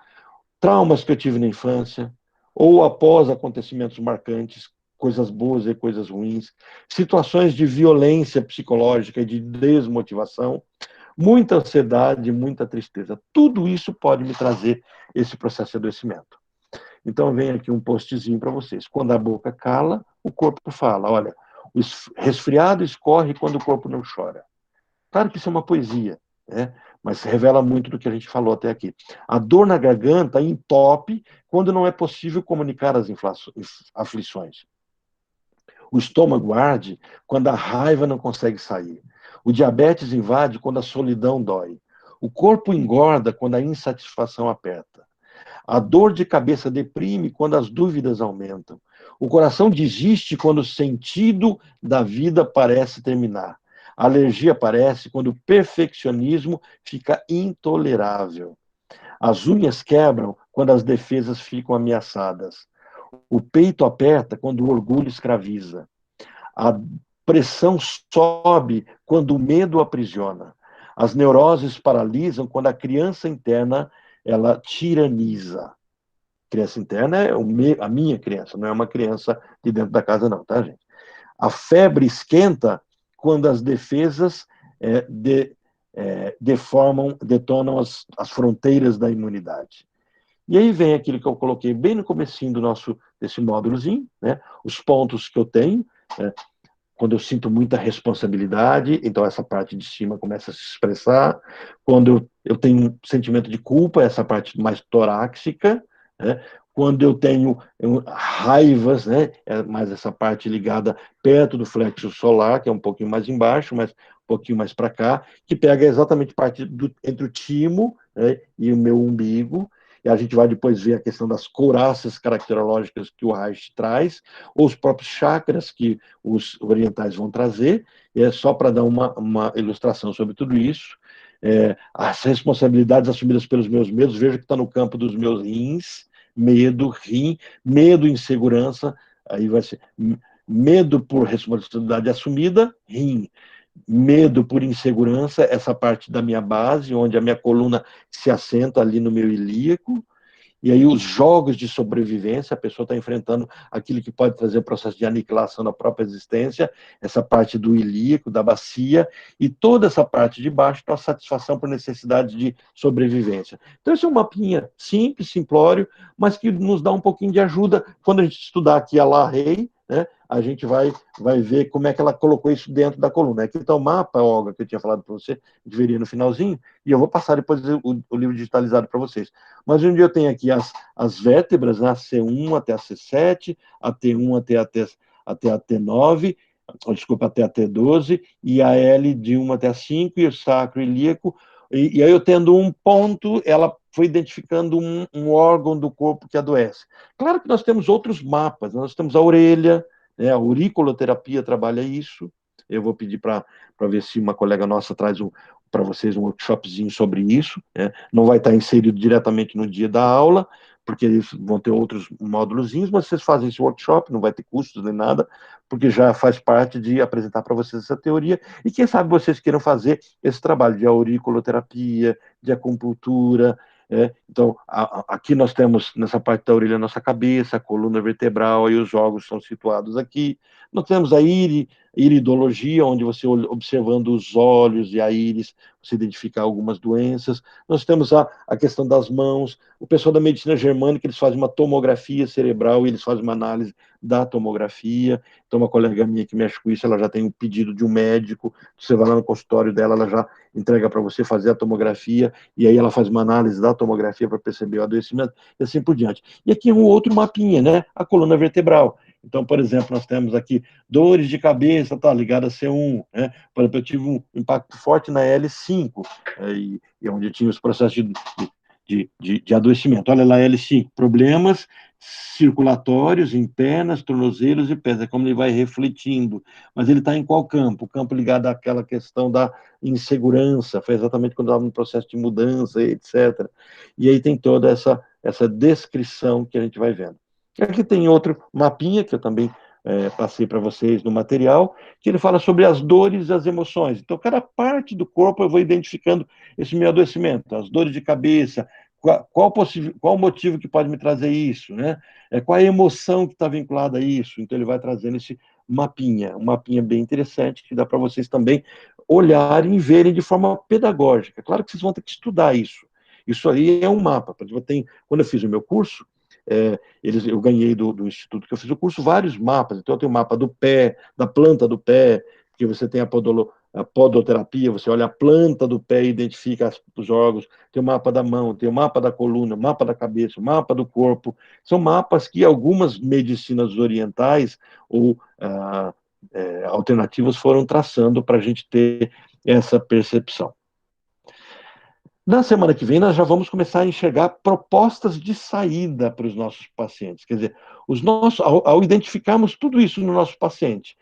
A: traumas que eu tive na infância, ou após acontecimentos marcantes, coisas boas e coisas ruins, situações de violência psicológica e de desmotivação, muita ansiedade, muita tristeza. Tudo isso pode me trazer esse processo de adoecimento. Então, vem aqui um postzinho para vocês. Quando a boca cala, o corpo fala. Olha, o resfriado escorre quando o corpo não chora. Claro que isso é uma poesia, né? Mas revela muito do que a gente falou até aqui. A dor na garganta entope quando não é possível comunicar as aflições. O estômago arde quando a raiva não consegue sair. O diabetes invade quando a solidão dói. O corpo engorda quando a insatisfação aperta. A dor de cabeça deprime quando as dúvidas aumentam. O coração desiste quando o sentido da vida parece terminar. A alergia aparece quando o perfeccionismo fica intolerável. As unhas quebram quando as defesas ficam ameaçadas. O peito aperta quando o orgulho escraviza. A pressão sobe quando o medo aprisiona. As neuroses paralisam quando a criança interna, ela tiraniza. Criança interna é a minha criança, não é uma criança de dentro da casa não, tá, gente? A febre esquenta quando as defesas detonam as fronteiras da imunidade. E aí vem aquilo que eu coloquei bem no comecinho desse módulozinho, né? Os pontos que eu tenho, né? Quando eu sinto muita responsabilidade, então essa parte de cima começa a se expressar. Quando eu tenho um sentimento de culpa, essa parte mais torácica, né? Quando eu tenho raivas, né? É mais essa parte ligada perto do flexo solar, que é um pouquinho mais embaixo, mas um pouquinho mais para cá, que pega exatamente parte entre o timo, né? E o meu umbigo. E a gente vai depois ver a questão das couraças caracterológicas que o Reich traz, ou os próprios chakras que os orientais vão trazer, e é só para dar uma ilustração sobre tudo isso. As responsabilidades assumidas pelos meus medos, veja que está no campo dos meus rins, medo, insegurança, aí vai ser medo por responsabilidade assumida, rim. Medo por insegurança, essa parte da minha base, onde a minha coluna se assenta ali no meu ilíaco, e aí os jogos de sobrevivência, a pessoa está enfrentando aquilo que pode trazer o processo de aniquilação da própria existência, essa parte do ilíaco, da bacia, e toda essa parte de baixo para a satisfação por necessidade de sobrevivência. Então esse é um mapinha simples, simplório, mas que nos dá um pouquinho de ajuda quando a gente estudar aqui a La Rey, né? A gente vai ver como é que ela colocou isso dentro da coluna. Aqui está o mapa, Olga, que eu tinha falado para você, que veria no finalzinho, e eu vou passar depois o livro digitalizado para vocês. Mas onde eu tenho aqui as vértebras, né, a C1 até a C7, a T1 até a T9, desculpa, até a T12, e a L de 1 até a 5, e o sacro ilíaco. E aí eu tendo um ponto, ela foi identificando um órgão do corpo que adoece. Claro que nós temos outros mapas, nós temos a orelha, né, a auriculoterapia trabalha isso. Eu vou pedir para ver se uma colega nossa traz para vocês um workshopzinho sobre isso, né? Não vai estar inserido diretamente no dia da aula, porque eles vão ter outros módulozinhos, mas vocês fazem esse workshop, não vai ter custos nem nada, porque já faz parte de apresentar para vocês essa teoria, e quem sabe vocês queiram fazer esse trabalho de auriculoterapia, de acupuntura. Então, aqui nós temos, nessa parte da orelha, a nossa cabeça, a coluna vertebral, e os órgãos são situados aqui. Nós temos a iridologia, onde você, observando os olhos e a íris, você identifica algumas doenças. Nós temos a questão das mãos. O pessoal da medicina germânica, eles fazem uma tomografia cerebral e eles fazem uma análise da tomografia. Então, uma colega minha que mexe com isso, ela já tem um pedido de um médico, você vai lá no consultório dela, ela já entrega para você fazer a tomografia, e aí ela faz uma análise da tomografia para perceber o adoecimento, e assim por diante. E aqui um outro mapinha, né? A coluna vertebral. Então, por exemplo, nós temos aqui dores de cabeça, tá ligada a C1, né? Por exemplo, eu tive um impacto forte na L5, e onde eu tinha os processos de adoecimento. Olha lá, L5, problemas circulatórios em pernas, tornozelos e pés. É como ele vai refletindo. Mas ele está em qual campo? O campo ligado àquela questão da insegurança, foi exatamente quando estava no processo de mudança, etc. E aí tem toda essa descrição que a gente vai vendo. Aqui tem outro mapinha, que eu também passei para vocês no material, que ele fala sobre as dores e as emoções. Então, cada parte do corpo eu vou identificando esse meu adoecimento, as dores de cabeça, qual o motivo que pode me trazer isso, né? Qual a emoção que está vinculada a isso? Então, ele vai trazendo esse mapinha, um mapinha bem interessante, que dá para vocês também olharem e verem de forma pedagógica. Claro que vocês vão ter que estudar isso. Isso aí é um mapa. Quando eu fiz o meu curso, eu ganhei do instituto que eu fiz o curso vários mapas. Então eu tenho o mapa do pé, da planta do pé, que você tem a podoterapia, você olha a planta do pé e identifica os órgãos. Tem o mapa da mão, tem o mapa da coluna, o mapa da cabeça, o mapa do corpo. São mapas que algumas medicinas orientais ou alternativas foram traçando para a gente ter essa percepção. Na semana que vem, nós já vamos começar a enxergar propostas de saída para os nossos pacientes. Quer dizer, ao identificarmos tudo isso no nosso paciente,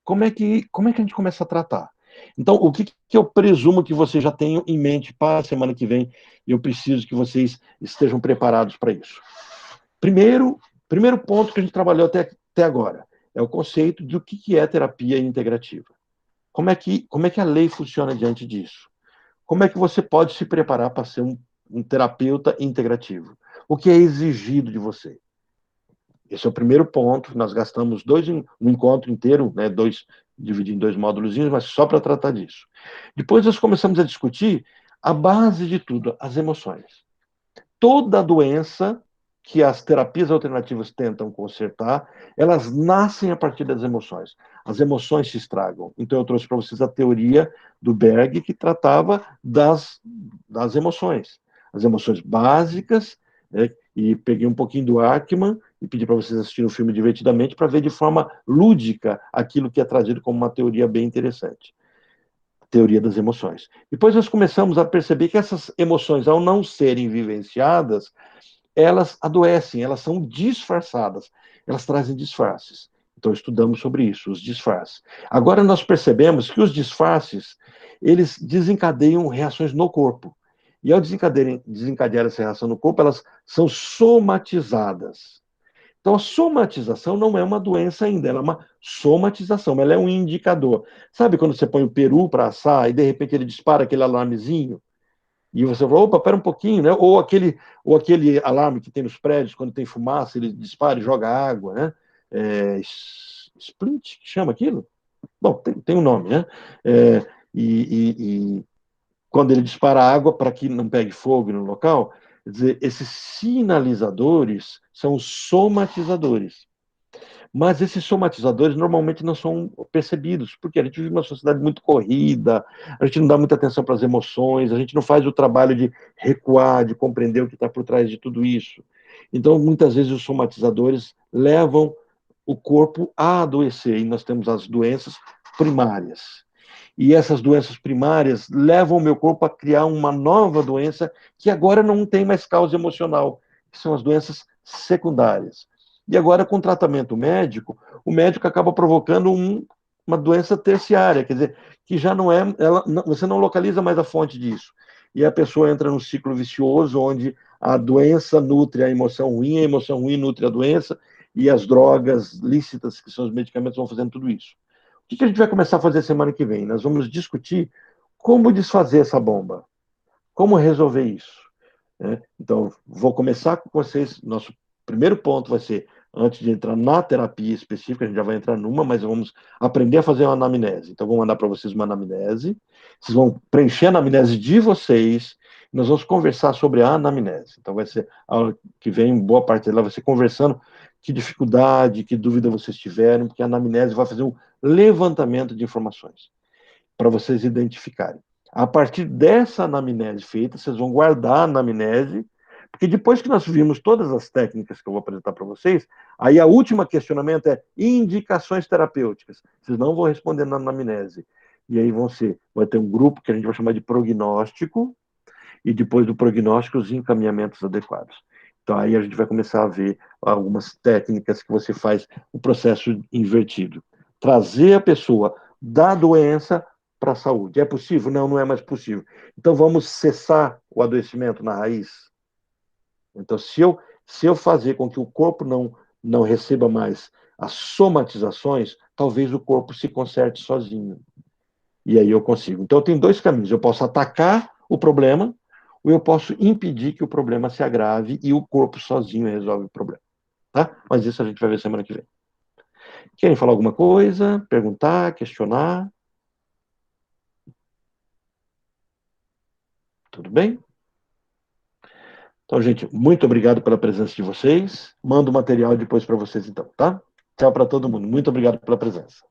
A: como é que a gente começa a tratar? Então, o que eu presumo que vocês já tenham em mente para a semana que vem, e eu preciso que vocês estejam preparados para isso. Primeiro ponto que a gente trabalhou até agora, é o conceito do que é terapia integrativa. Como é que a lei funciona diante disso? Como é que você pode se preparar para ser um terapeuta integrativo? O que é exigido de você? Esse é o primeiro ponto. Nós gastamos um encontro inteiro, né, dividido em 2 módulos, mas só para tratar disso. Depois nós começamos a discutir a base de tudo, as emoções. Toda doença que as terapias alternativas tentam consertar, elas nascem a partir das emoções. As emoções se estragam. Então eu trouxe para vocês a teoria do Berg, que tratava das emoções. As emoções básicas, né, e peguei um pouquinho do Ackman e pedi para vocês assistirem o filme divertidamente para ver de forma lúdica aquilo que é trazido como uma teoria bem interessante. A teoria das emoções. Depois nós começamos a perceber que essas emoções, ao não serem vivenciadas, elas adoecem, elas são disfarçadas, elas trazem disfarces. Então estudamos sobre isso, os disfarces. Agora nós percebemos que os disfarces, eles desencadeiam reações no corpo. E ao desencadear essa reação no corpo, elas são somatizadas. Então, a somatização não é uma doença ainda, ela é uma somatização, ela é um indicador. Sabe quando você põe o peru para assar e de repente ele dispara aquele alarmezinho? E você fala, opa, pera um pouquinho, né? Ou aquele alarme que tem nos prédios, quando tem fumaça, ele dispara e joga água, né? Splint, que chama aquilo? Bom, tem um nome, né? E quando ele dispara água para que não pegue fogo no local, quer dizer, esses sinalizadores são os somatizadores. Mas esses somatizadores normalmente não são percebidos, porque a gente vive uma sociedade muito corrida, a gente não dá muita atenção para as emoções, a gente não faz o trabalho de recuar, de compreender o que está por trás de tudo isso. Então, muitas vezes, os somatizadores levam o corpo a adoecer, e nós temos as doenças primárias. E essas doenças primárias levam o meu corpo a criar uma nova doença que agora não tem mais causa emocional, que são as doenças secundárias. E agora, com tratamento médico, o médico acaba provocando uma doença terciária, quer dizer, que já não é, você não localiza mais a fonte disso. E a pessoa entra num ciclo vicioso, onde a doença nutre a emoção ruim nutre a doença, e as drogas lícitas, que são os medicamentos, vão fazendo tudo isso. O que a gente vai começar a fazer semana que vem? Nós vamos discutir como desfazer essa bomba, como resolver isso. Né? Então, vou começar com vocês. Nosso primeiro ponto vai ser, antes de entrar na terapia específica, a gente já vai entrar numa, mas vamos aprender a fazer uma anamnese. Então, vou mandar para vocês uma anamnese. Vocês vão preencher a anamnese de vocês. Nós vamos conversar sobre a anamnese. Então, vai ser a aula que vem, boa parte dela vai ser conversando que dificuldade, que dúvida vocês tiveram, porque a anamnese vai fazer um levantamento de informações para vocês identificarem. A partir dessa anamnese feita, vocês vão guardar a anamnese, porque depois que nós vimos todas as técnicas que eu vou apresentar para vocês, aí a última questionamento é indicações terapêuticas. Vocês não vão responder na anamnese. E aí vai ter um grupo que a gente vai chamar de prognóstico, e depois do prognóstico, os encaminhamentos adequados. Então, aí a gente vai começar a ver algumas técnicas que você faz o processo invertido. Trazer a pessoa da doença para a saúde. É possível? Não, não é mais possível. Então, vamos cessar o adoecimento na raiz. Então, se eu fazer com que o corpo não receba mais as somatizações, talvez o corpo se conserte sozinho. E aí eu consigo. Então, tem 2 caminhos. Eu posso atacar o problema, ou eu posso impedir que o problema se agrave e o corpo sozinho resolve o problema. Tá? Mas isso a gente vai ver semana que vem. Querem falar alguma coisa? Perguntar? Questionar? Tudo bem? Então, gente, muito obrigado pela presença de vocês. Mando o material depois para vocês, então, tá? Tchau para todo mundo. Muito obrigado pela presença.